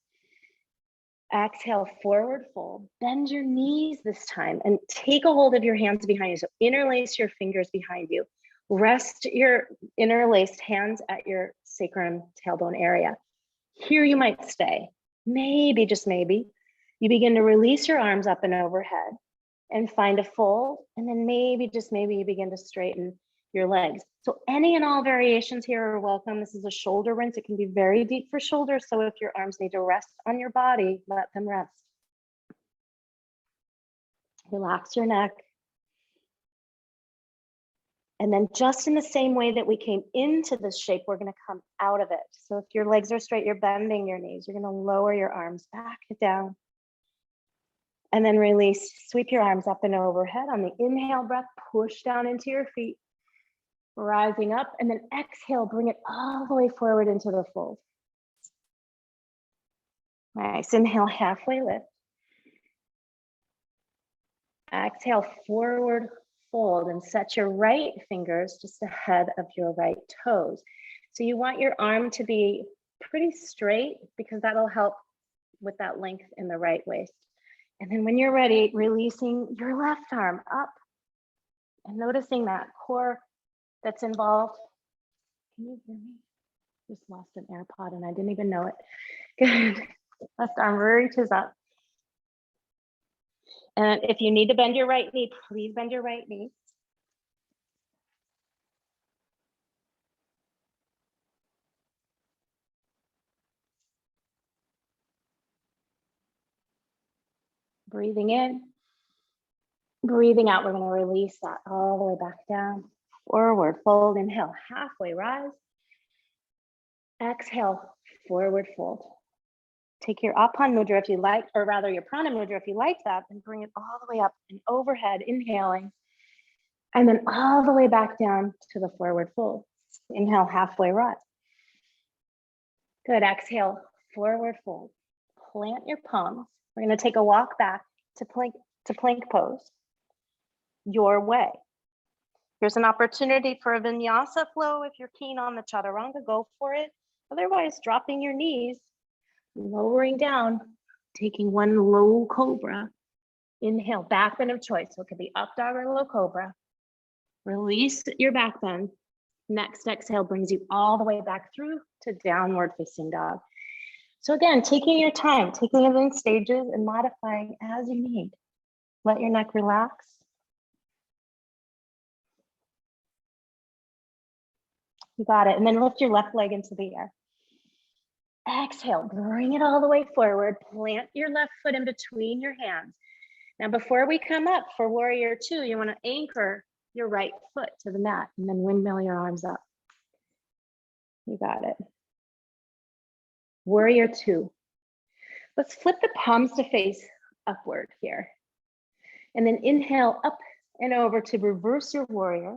Exhale, forward fold. Bend your knees this time and take a hold of your hands behind you. So interlace your fingers behind you. Rest your interlaced hands at your sacrum tailbone area. Here you might stay. Maybe, just maybe, you begin to release your arms up and overhead and find a fold. And then maybe, just maybe, you begin to straighten your legs. So any and all variations here are welcome. This is a shoulder rinse. It can be very deep for shoulders. So if your arms need to rest on your body, let them rest. Relax your neck. And then just in the same way that we came into this shape, we're going to come out of it. So if your legs are straight, you're bending your knees. You're going to lower your arms back down. And then release, sweep your arms up and overhead. On the inhale breath, push down into your feet, rising up, and then exhale, bring it all the way forward into the fold. Nice, inhale, halfway lift. Exhale, forward fold, and set your right fingers just ahead of your right toes. So you want your arm to be pretty straight because that'll help with that length in the right waist. And then when you're ready, releasing your left arm up and noticing that core that's involved. Can you hear me? Just lost an AirPod and I didn't even know it. Good. Left arm reaches up. And if you need to bend your right knee, please bend your right knee. Breathing in, breathing out. We're going to release that all the way back down. Forward fold, inhale, halfway rise. Exhale, forward fold. Take your Apan Mudra if you like, or rather your Prana Mudra if you like that, and bring it all the way up and overhead, inhaling. And then all the way back down to the forward fold. Inhale, halfway rise. Good, exhale, forward fold. Plant your palms. We're going to take a walk back to plank pose your way. Here's an opportunity for a vinyasa flow. If you're keen on the chaturanga, go for it. Otherwise, dropping your knees, lowering down, taking one low cobra. Inhale, back bend of choice. So it could be up dog or low cobra. Release your back bend. Next exhale brings you all the way back through to downward facing dog. So again, taking your time, taking it in stages and modifying as you need. Let your neck relax. You got it. And then lift your left leg into the air. Exhale, bring it all the way forward. Plant your left foot in between your hands. Now, before we come up for warrior two, you want to anchor your right foot to the mat and then windmill your arms up. You got it. Warrior two. Let's flip the palms to face upward here. And then inhale up and over to reverse your warrior.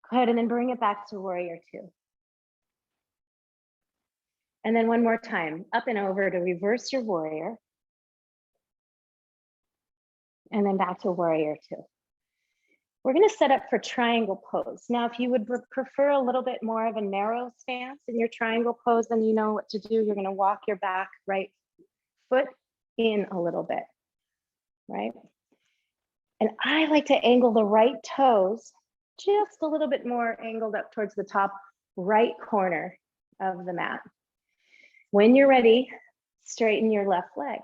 Good, and then bring it back to warrior two. And then one more time, up and over to reverse your warrior. And then back to warrior two. We're gonna set up for triangle pose. Now, if you would prefer a little bit more of a narrow stance in your triangle pose, then you know what to do. You're gonna walk your back right foot in a little bit, right? And I like to angle the right toes just a little bit more angled up towards the top right corner of the mat. When you're ready, straighten your left leg.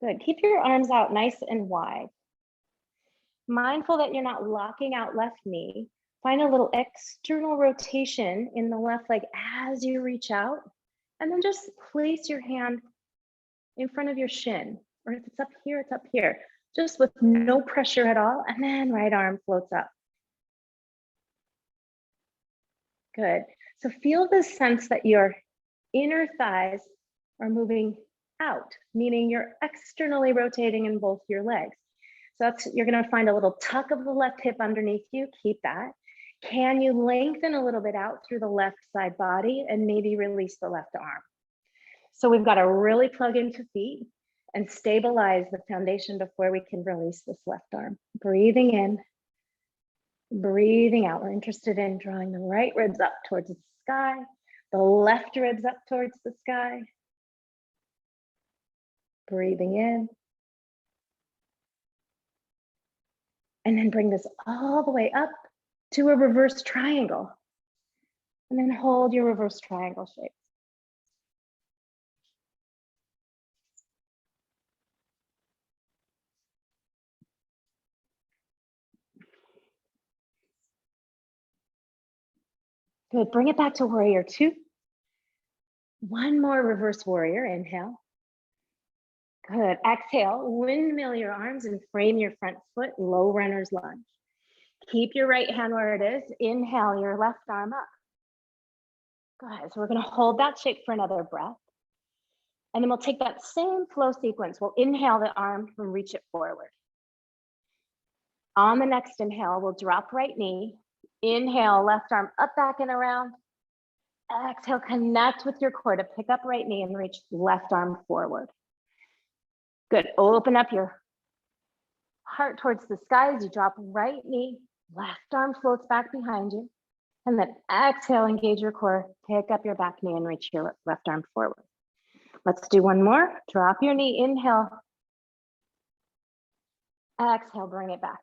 Good, keep your arms out nice and wide. Mindful that you're not locking out left knee. Find a little external rotation in the left leg as you reach out. And then just place your hand in front of your shin. Or if it's up here, it's up here. Just with no pressure at all. And then right arm floats up. Good. So feel the sense that your inner thighs are moving out, meaning you're externally rotating in both your legs. So you're gonna find a little tuck of the left hip underneath you, keep that. Can you lengthen a little bit out through the left side body and maybe release the left arm? So we've got to really plug into feet and stabilize the foundation before we can release this left arm. Breathing in, breathing out. We're interested in drawing the right ribs up towards the sky, the left ribs up towards the sky. Breathing in. And then bring this all the way up to a reverse triangle. And then hold your reverse triangle shape. Good, bring it back to warrior two. One more reverse warrior, inhale. Good, exhale, windmill your arms and frame your front foot, low runner's lunge. Keep your right hand where it is. Inhale your left arm up. Good, so we're gonna hold that shape for another breath. And then we'll take that same flow sequence. We'll inhale the arm and reach it forward. On the next inhale, we'll drop right knee. Inhale, left arm up, back, and around. Exhale, connect with your core to pick up right knee and reach left arm forward. Good, open up your heart towards the sky as you drop right knee, left arm floats back behind you. And then exhale, engage your core, pick up your back knee and reach your left arm forward. Let's do one more. Drop your knee, inhale. Exhale, bring it back.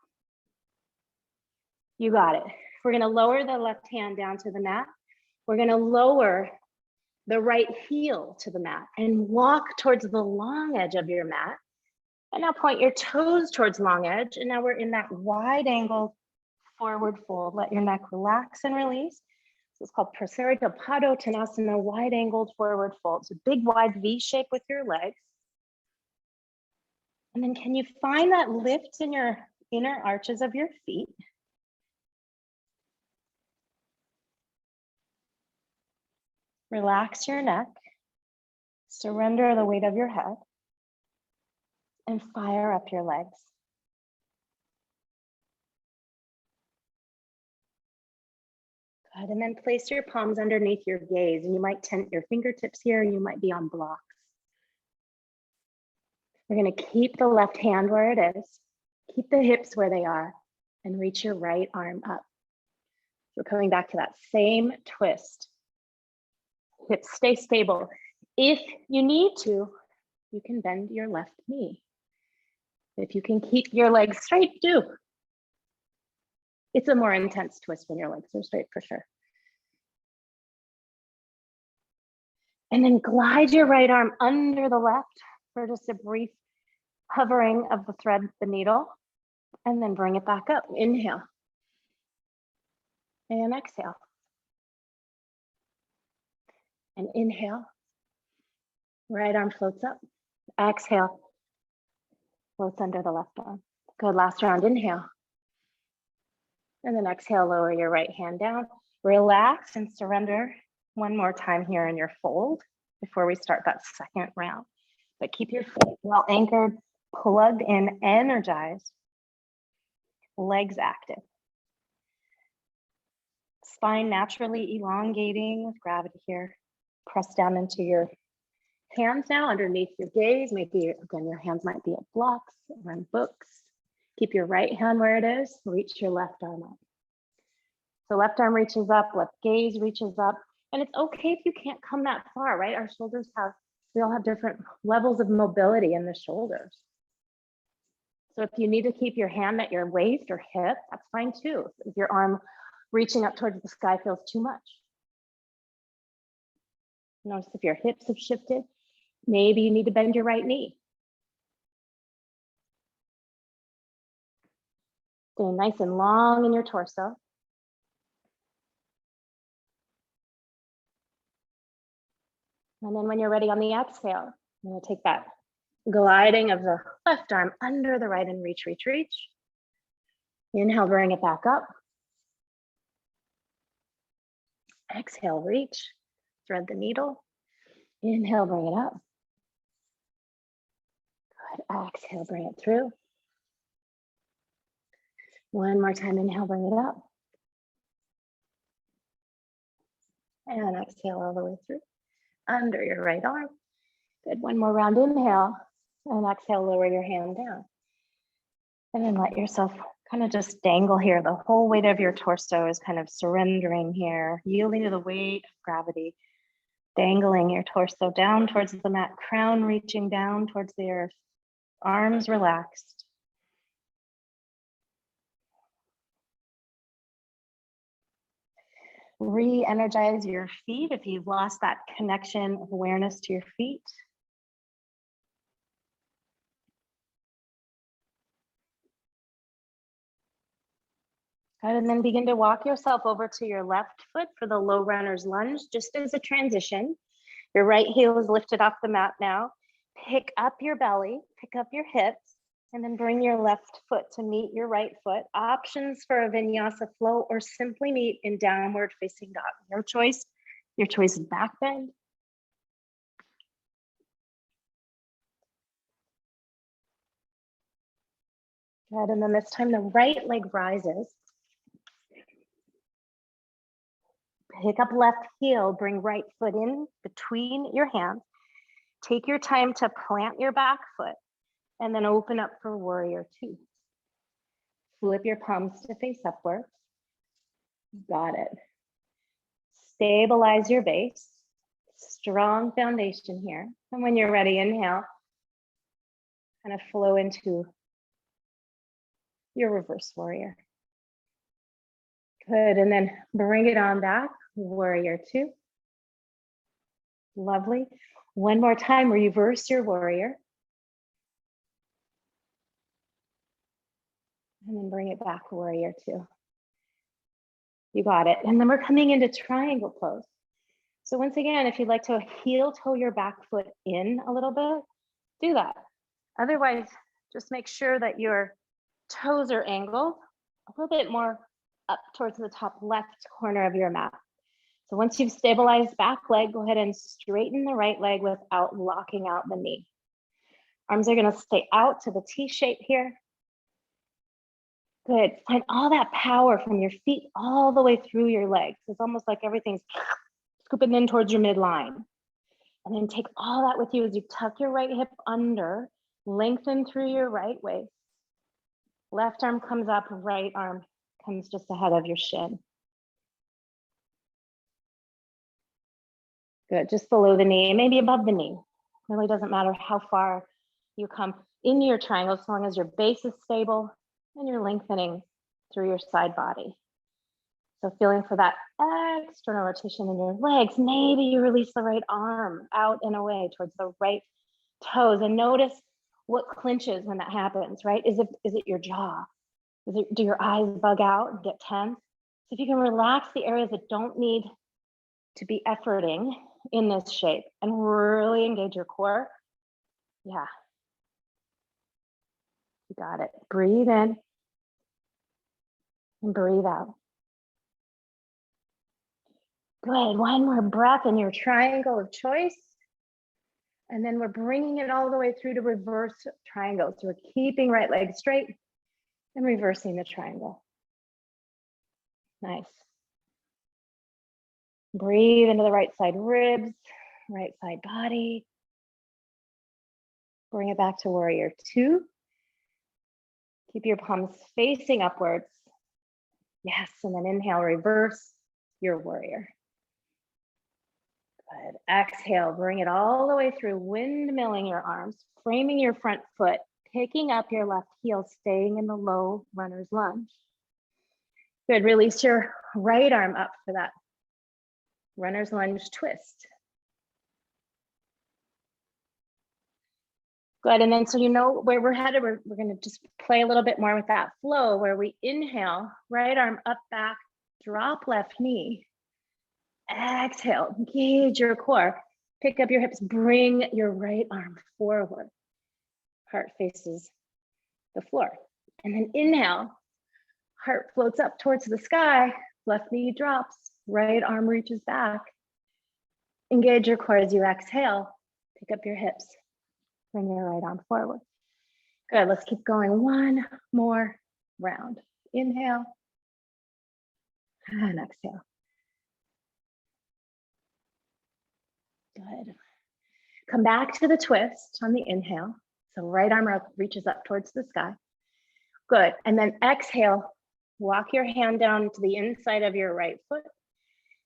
You got it. We're gonna lower the left hand down to the mat. We're gonna lower the right heel to the mat and walk towards the long edge of your mat. And now point your toes towards long edge. And now we're in that wide angle forward fold. Let your neck relax and release. This is called Padottanasana, wide angled forward fold. So big wide V shape with your legs. And then can you find that lift in your inner arches of your feet? Relax your neck, surrender the weight of your head, and fire up your legs. Good, and then place your palms underneath your gaze, and you might tent your fingertips here, you might be on blocks. We're gonna keep the left hand where it is, keep the hips where they are, and reach your right arm up. We're coming back to that same twist. Hips stay stable. If you need to, you can bend your left knee. If you can keep your legs straight, do. It's a more intense twist when your legs are straight for sure. And then glide your right arm under the left for just a brief hovering of the thread, the needle, and then bring it back up. Inhale and exhale. And inhale, right arm floats up. Exhale, floats under the left arm. Good, last round, inhale. And then exhale, lower your right hand down. Relax and surrender one more time here in your fold before we start that second round. But keep your feet well anchored, plugged in, energized, legs active. Spine naturally elongating with gravity here. Press down into your hands now underneath your gaze. Maybe, again, your hands might be at blocks or in books. Keep your right hand where it is. Reach your left arm up. So left arm reaches up, left gaze reaches up. And it's okay if you can't come that far, right? Our shoulders we all have different levels of mobility in the shoulders. So if you need to keep your hand at your waist or hip, that's fine too. If your arm reaching up towards the sky feels too much. Notice if your hips have shifted, maybe you need to bend your right knee. Stay nice and long in your torso. And then when you're ready on the exhale, I'm going to take that gliding of the left arm under the right and reach, reach, reach. Inhale, bring it back up. Exhale, reach, thread the needle. Inhale, bring it up. Good, exhale, bring it through. One more time, inhale, bring it up. And exhale all the way through. Under your right arm. Good, one more round, inhale. And exhale, lower your hand down. And then let yourself kind of just dangle here. The whole weight of your torso is kind of surrendering here, yielding to the weight of gravity, dangling your torso down towards the mat, crown reaching down towards the earth, arms relaxed. Re-energize your feet if you've lost that connection of awareness to your feet. Good, and then begin to walk yourself over to your left foot for the low runner's lunge, just as a transition. Your right heel is lifted off the mat now. Pick up your belly, pick up your hips, and then bring your left foot to meet your right foot. Options for a vinyasa flow or simply meet in downward facing dog. Your choice. Your choice is back bend. Good, and then this time the right leg rises. Pick up left heel, bring right foot in between your hands. Take your time to plant your back foot and then open up for warrior two. Flip your palms to face upwards. Got it. Stabilize your base. Strong foundation here. And when you're ready, inhale. Kind of flow into your reverse warrior. Good, and then bring it on back, warrior two. Lovely. One more time, reverse your warrior. And then bring it back, warrior two. You got it. And then we're coming into triangle pose. So once again, if you'd like to heel toe your back foot in a little bit, do that. Otherwise, just make sure that your toes are angled a little bit more up towards the top left corner of your mat. So once you've stabilized back leg, go ahead and straighten the right leg without locking out the knee. Arms are going to stay out to the T shape here. Good. Find all that power from your feet all the way through your legs. It's almost like everything's scooping in towards your midline. And then take all that with you as you tuck your right hip under, lengthen through your right waist. Left arm comes up, right arm comes just ahead of your shin. Good, just below the knee, maybe above the knee. Really doesn't matter how far you come in your triangle, as long as your base is stable and you're lengthening through your side body. So feeling for that external rotation in your legs. Maybe you release the right arm out and away towards the right toes, and notice what clinches when that happens, right? Is it your jaw? Do your eyes bug out and get tense? So if you can relax the areas that don't need to be efforting in this shape and really engage your core. Yeah. You got it. Breathe in and breathe out. Good. One more breath in your triangle of choice. And then we're bringing it all the way through to reverse triangle. So we're keeping right leg straight and reversing the triangle. Nice. Breathe into the right side ribs, right side body. Bring it back to warrior two. Keep your palms facing upwards. Yes, and then inhale, reverse your warrior. Good. Exhale, bring it all the way through, windmilling your arms, framing your front foot, picking up your left heel, staying in the low runner's lunge. Good. Release your right arm up for that runner's lunge twist. Good. And then so you know where we're headed, we're going to just play a little bit more with that flow where we inhale, right arm up, back, drop left knee. Exhale, engage your core. Pick up your hips, bring your right arm forward. Heart faces the floor. And then inhale, heart floats up towards the sky, left knee drops, right arm reaches back. Engage your core as you exhale, pick up your hips, bring your right arm forward. Good, let's keep going. One more round. Inhale and exhale. Good. Come back to the twist on the inhale. So right arm reaches up towards the sky. Good. And then exhale, walk your hand down to the inside of your right foot.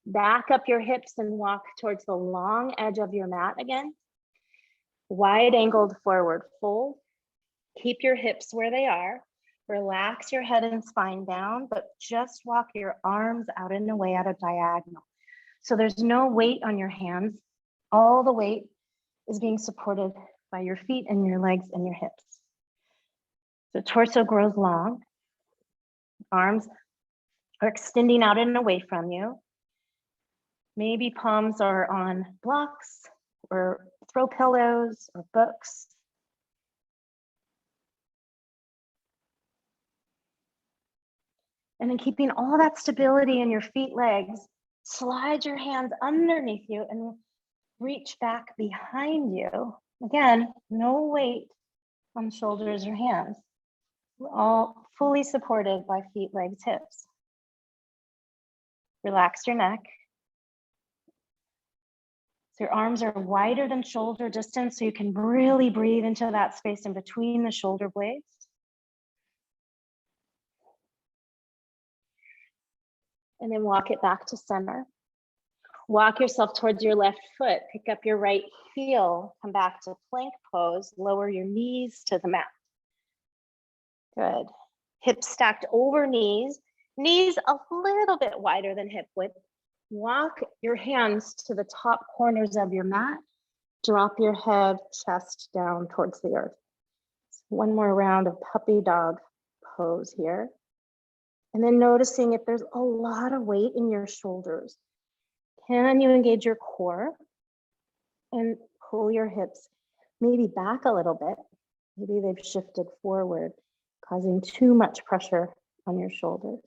Back up your hips and walk towards the long edge of your mat again. Wide angled forward fold. Keep your hips where they are. Relax your head and spine down, but just walk your arms out and away at a diagonal. So there's no weight on your hands. All the weight is being supported by your feet and your legs and your hips. The torso grows long. Arms are extending out and away from you. Maybe palms are on blocks or throw pillows or books. And then keeping all that stability in your feet, legs, slide your hands underneath you and reach back behind you. Again, no weight on shoulders or hands. We're all fully supported by feet, legs, hips. Relax your neck. So your arms are wider than shoulder distance, so you can really breathe into that space in between the shoulder blades. And then walk it back to center. Walk yourself towards your left foot. Pick up your right heel. Come back to plank pose. Lower your knees to the mat. Good. Hips stacked over knees. Knees a little bit wider than hip width. Walk your hands to the top corners of your mat. Drop your head, chest down towards the earth. One more round of puppy dog pose here. And then noticing if there's a lot of weight in your shoulders. Can you engage your core and pull your hips maybe back a little bit? Maybe they've shifted forward, causing too much pressure on your shoulders.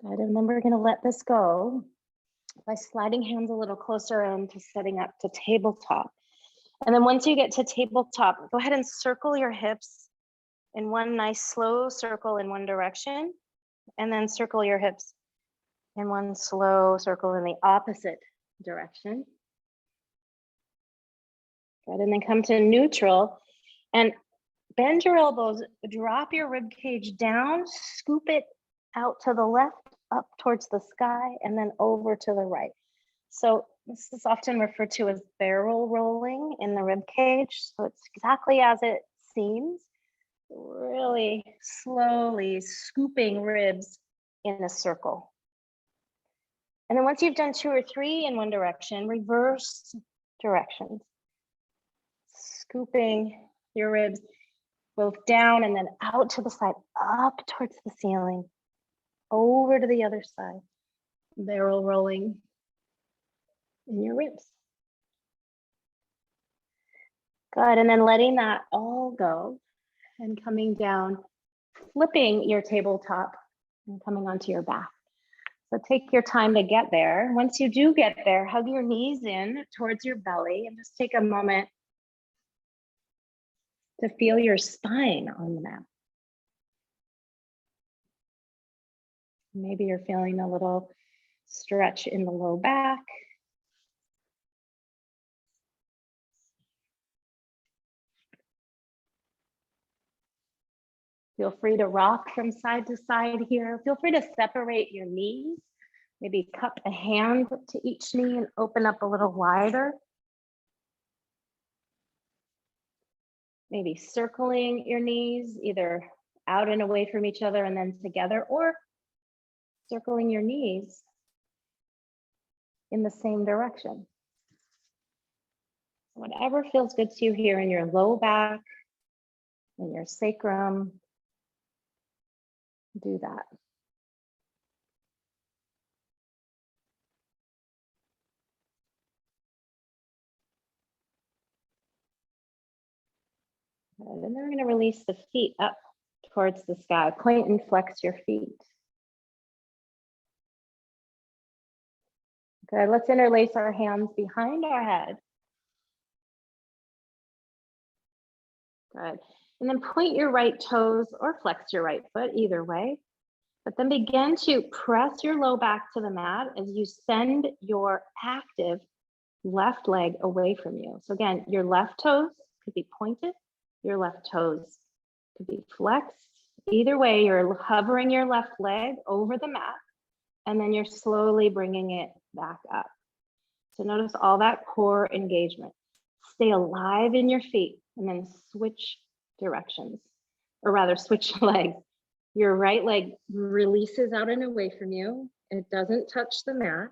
Good, and then we're going to let this go by sliding hands a little closer into setting up to tabletop. And then once you get to tabletop, go ahead and circle your hips in one nice slow circle in one direction, and then circle your hips in one slow circle in the opposite direction. Good, and then come to neutral and bend your elbows, drop your rib cage down, scoop it out to the left up towards the sky and then over to the right. So this is often referred to as barrel rolling in the rib cage. So it's exactly as it seems, really slowly scooping ribs in a circle. And then once you've done 2 or 3 in one direction, reverse directions. Scooping your ribs both down and then out to the side, up towards the ceiling, over to the other side, barrel rolling in your ribs. Good, and then letting that all go and coming down, flipping your tabletop and coming onto your back. So take your time to get there. Once you do get there, hug your knees in towards your belly and just take a moment to feel your spine on the mat. Maybe you're feeling a little stretch in the low back. Feel free to rock from side to side here. Feel free to separate your knees. Maybe cup a hand to each knee and open up a little wider. Maybe circling your knees, either out and away from each other and then together, or circling your knees in the same direction. Whatever feels good to you here in your low back, in your sacrum, do that. And then we're going to release the feet up towards the sky. Point and flex your feet. Good. Let's interlace our hands behind our head. Good. And then point your right toes or flex your right foot, either way. But then begin to press your low back to the mat as you send your active left leg away from you. So again, your left toes could be pointed, your left toes could be flexed. Either way, you're hovering your left leg over the mat, and then you're slowly bringing it back up. So notice all that core engagement. Stay alive in your feet, and then switch directions, or rather switch legs. Your right leg releases out and away from you. It doesn't touch the mat.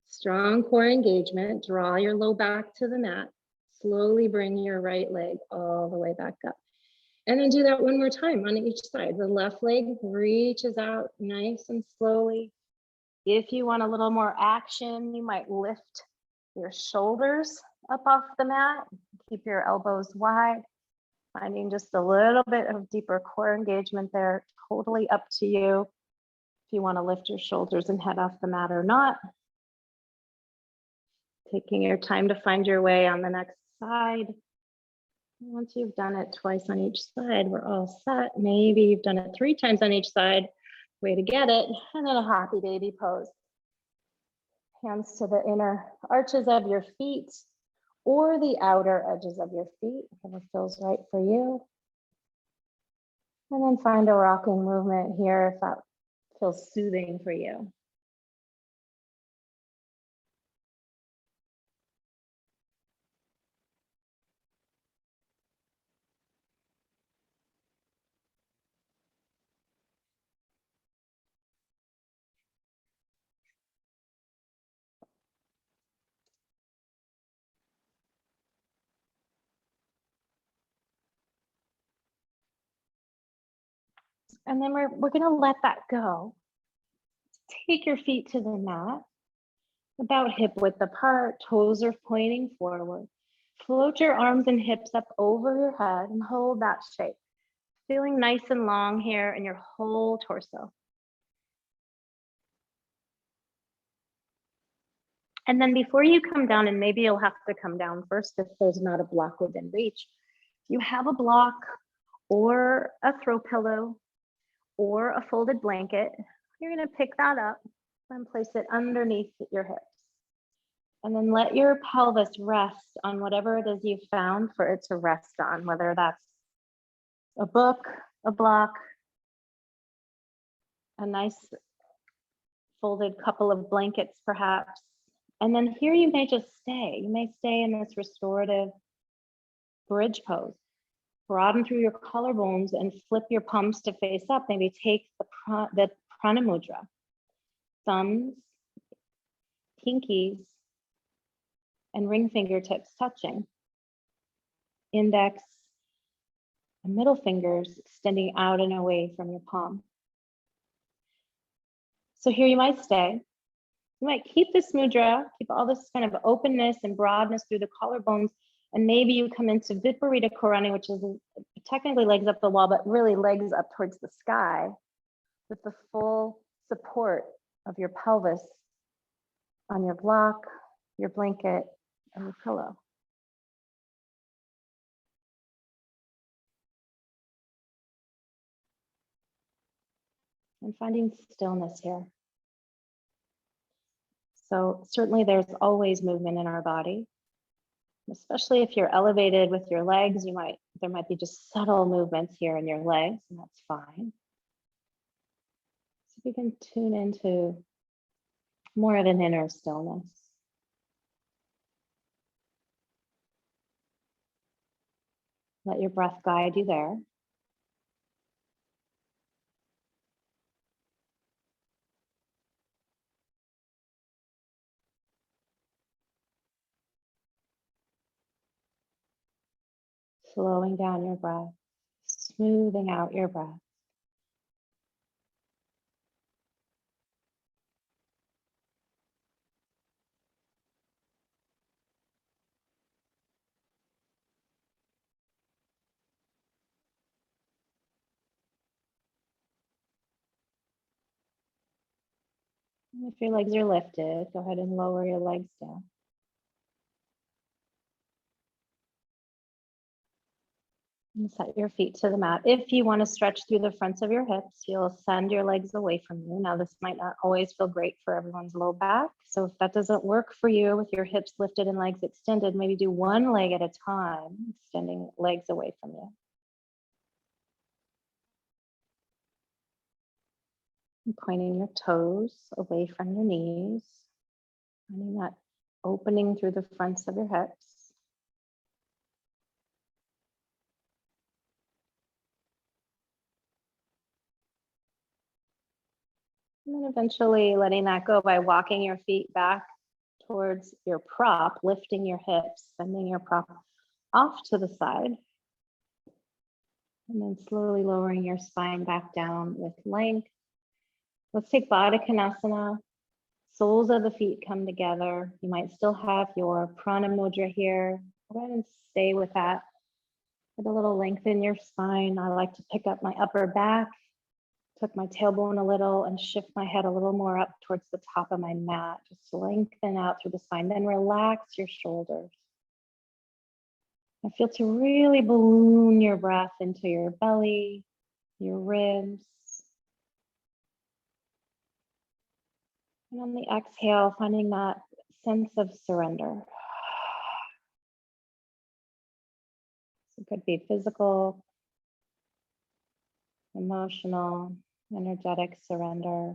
Strong core engagement. Draw your low back to the mat. Slowly bring your right leg all the way back up. And then do that one more time on each side. The left leg reaches out nice and slowly. If you want a little more action, you might lift your shoulders up off the mat. Keep your elbows wide. Finding just a little bit of deeper core engagement there. Totally up to you if you want to lift your shoulders and head off the mat or not. Taking your time to find your way on the next side. Once you've done it twice on each side, we're all set. Maybe you've done it 3 times on each side. Way to get it. And then a happy baby pose. Hands to the inner arches of your feet or the outer edges of your feet, whatever feels right for you. And then find a rocking movement here if that feels soothing for you. And then we're going to let that go. Take your feet to the mat, about hip width apart, toes are pointing forward. Float your arms and hips up over your head and hold that shape. Feeling nice and long here in your whole torso. And then before you come down, and maybe you'll have to come down first if there's not a block within reach. If you have a block or a throw pillow or a folded blanket, you're going to pick that up and place it underneath your hips. And then let your pelvis rest on whatever it is you've found for it to rest on, whether that's a book, a block, a nice folded couple of blankets perhaps. And then here you may just stay. You may stay in this restorative bridge pose. Broaden through your collarbones and flip your palms to face up. Maybe take the Prana Mudra. Thumbs, pinkies, and ring fingertips touching. Index and middle fingers extending out and away from your palm. So here you might stay. You might keep this mudra, keep all this kind of openness and broadness through the collarbones, and maybe you come into Viparita Karani, which is technically legs up the wall, but really legs up towards the sky, with the full support of your pelvis on your block, your blanket, and your pillow. And finding stillness here. So certainly there's always movement in our body, especially if you're elevated with your legs. There might be just subtle movements here in your legs, and that's fine. So we can tune into more of an inner stillness. Let your breath guide you there. Slowing down your breath, smoothing out your breath. And if your legs are lifted, go ahead and lower your legs down. And set your feet to the mat. If you want to stretch through the fronts of your hips, you'll send your legs away from you. Now, this might not always feel great for everyone's low back. So if that doesn't work for you with your hips lifted and legs extended, maybe do one leg at a time, extending legs away from you. And pointing your toes away from your knees. Finding that opening through the fronts of your hips. And then eventually letting that go by walking your feet back towards your prop, lifting your hips, sending your prop off to the side. And then slowly lowering your spine back down with length. Let's take Badakanasana. Soles of the feet come together. You might still have your Prana Mudra here. Go ahead and stay with that. Get a little length in your spine. I like to pick up my upper back, tuck my tailbone a little, and shift my head a little more up towards the top of my mat. Just lengthen out through the spine. Then relax your shoulders. And feel to really balloon your breath into your belly, your ribs. And on the exhale, finding that sense of surrender. So it could be physical, emotional, energetic surrender.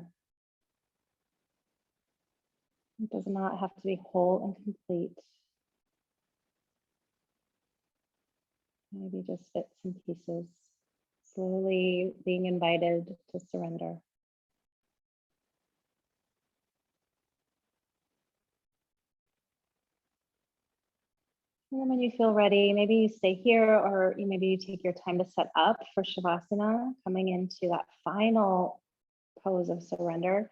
It does not have to be whole and complete. Maybe just bits and pieces, slowly being invited to surrender. And then when you feel ready, maybe you stay here, or maybe you take your time to set up for Shavasana, coming into that final pose of surrender,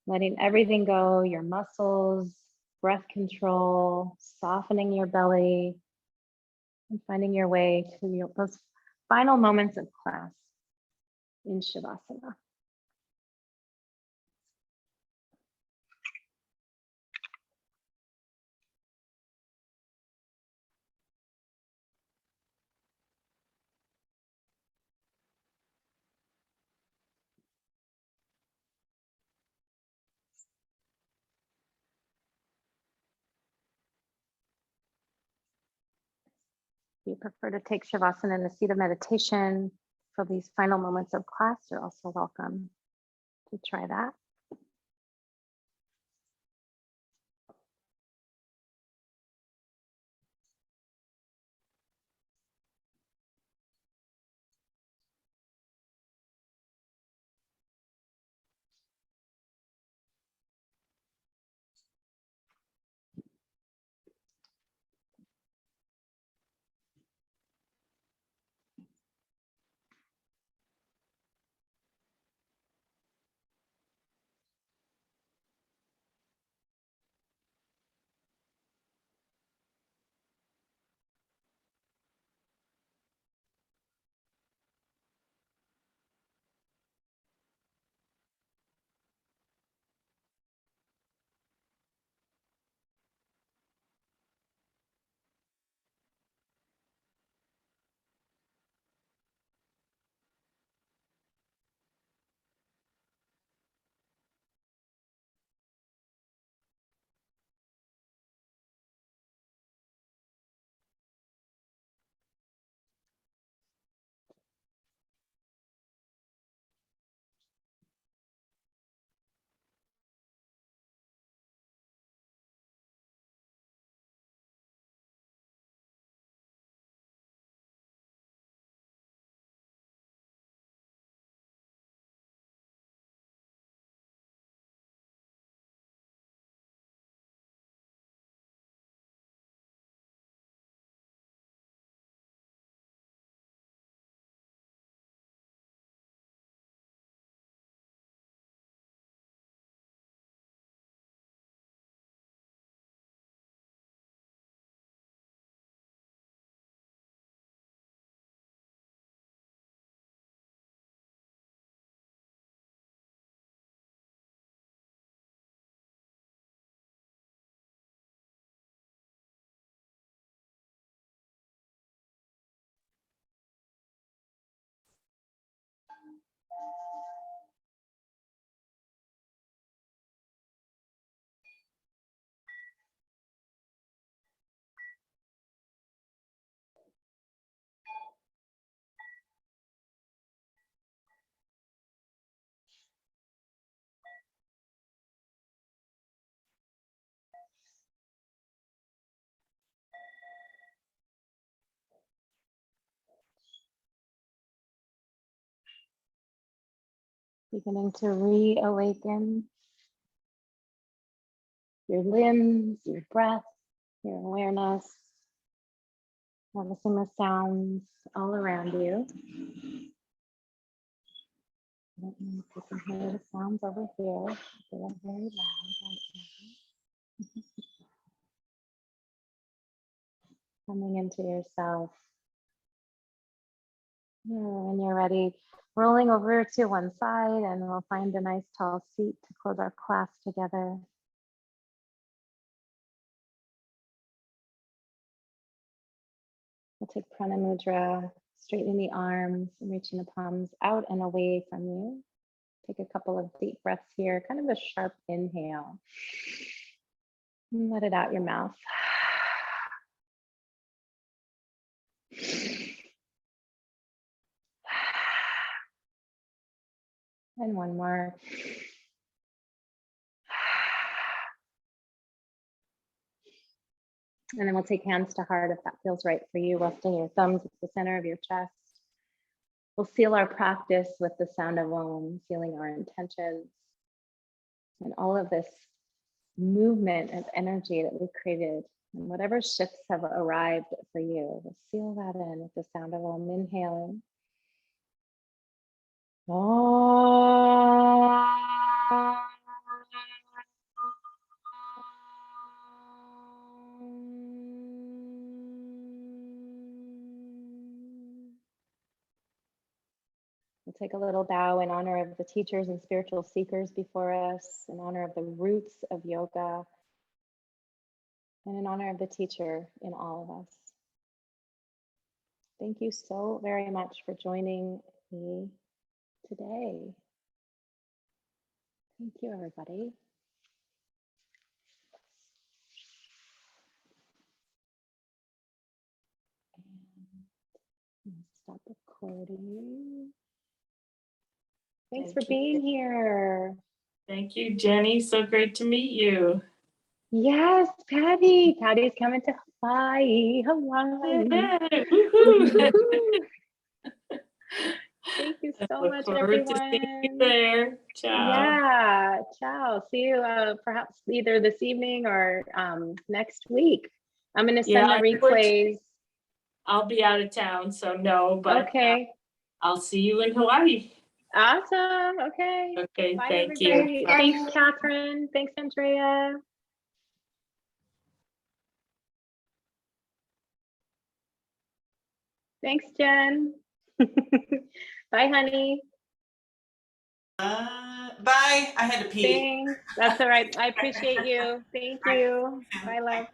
letting everything go, your muscles, breath control, softening your belly, and finding your way to those final moments of class in Shavasana. If you prefer to take Shavasana in a seat of meditation for these final moments of class, you're also welcome to try that. Beginning to reawaken your limbs, your breath, your awareness, noticing the sounds all around you. I don't know if you can hear the sounds over here. They're very loud right now. Coming into yourself. When you're ready, rolling over to one side, and we'll find a nice tall seat to close our class together. We'll take Prana Mudra, straightening the arms and reaching the palms out and away from you. Take a couple of deep breaths here, kind of a sharp inhale. And let it out your mouth. And one more. And then we'll take hands to heart if that feels right for you, resting your thumbs at the center of your chest. We'll seal our practice with the sound of Om, sealing our intentions. And all of this movement of energy that we've created, and whatever shifts have arrived for you, we'll seal that in with the sound of Om. Inhaling. Om. We'll take a little bow in honor of the teachers and spiritual seekers before us, in honor of the roots of yoga, and in honor of the teacher in all of us. Thank you so very much for joining me today. Thank you, everybody. And stop recording. Thanks for being here. Thank you, Jenny. So great to meet you. Yes, Patty. Patty's coming to Hawaii. Yeah, woohoo. Thank you so Look much, forward everyone. to seeing you there. Ciao. Yeah, ciao. See you perhaps either this evening or next week. I'm going to send the replays. I'll be out of town, so no, but okay. I'll see you in Hawaii. Awesome. Okay. Okay, Bye, thank everybody. you. Thanks, Catherine. Thanks, Andrea. Thanks, Jen. Bye, honey. Bye. I had to pee. Thanks. That's all right. I appreciate you. Thank you. Bye, love.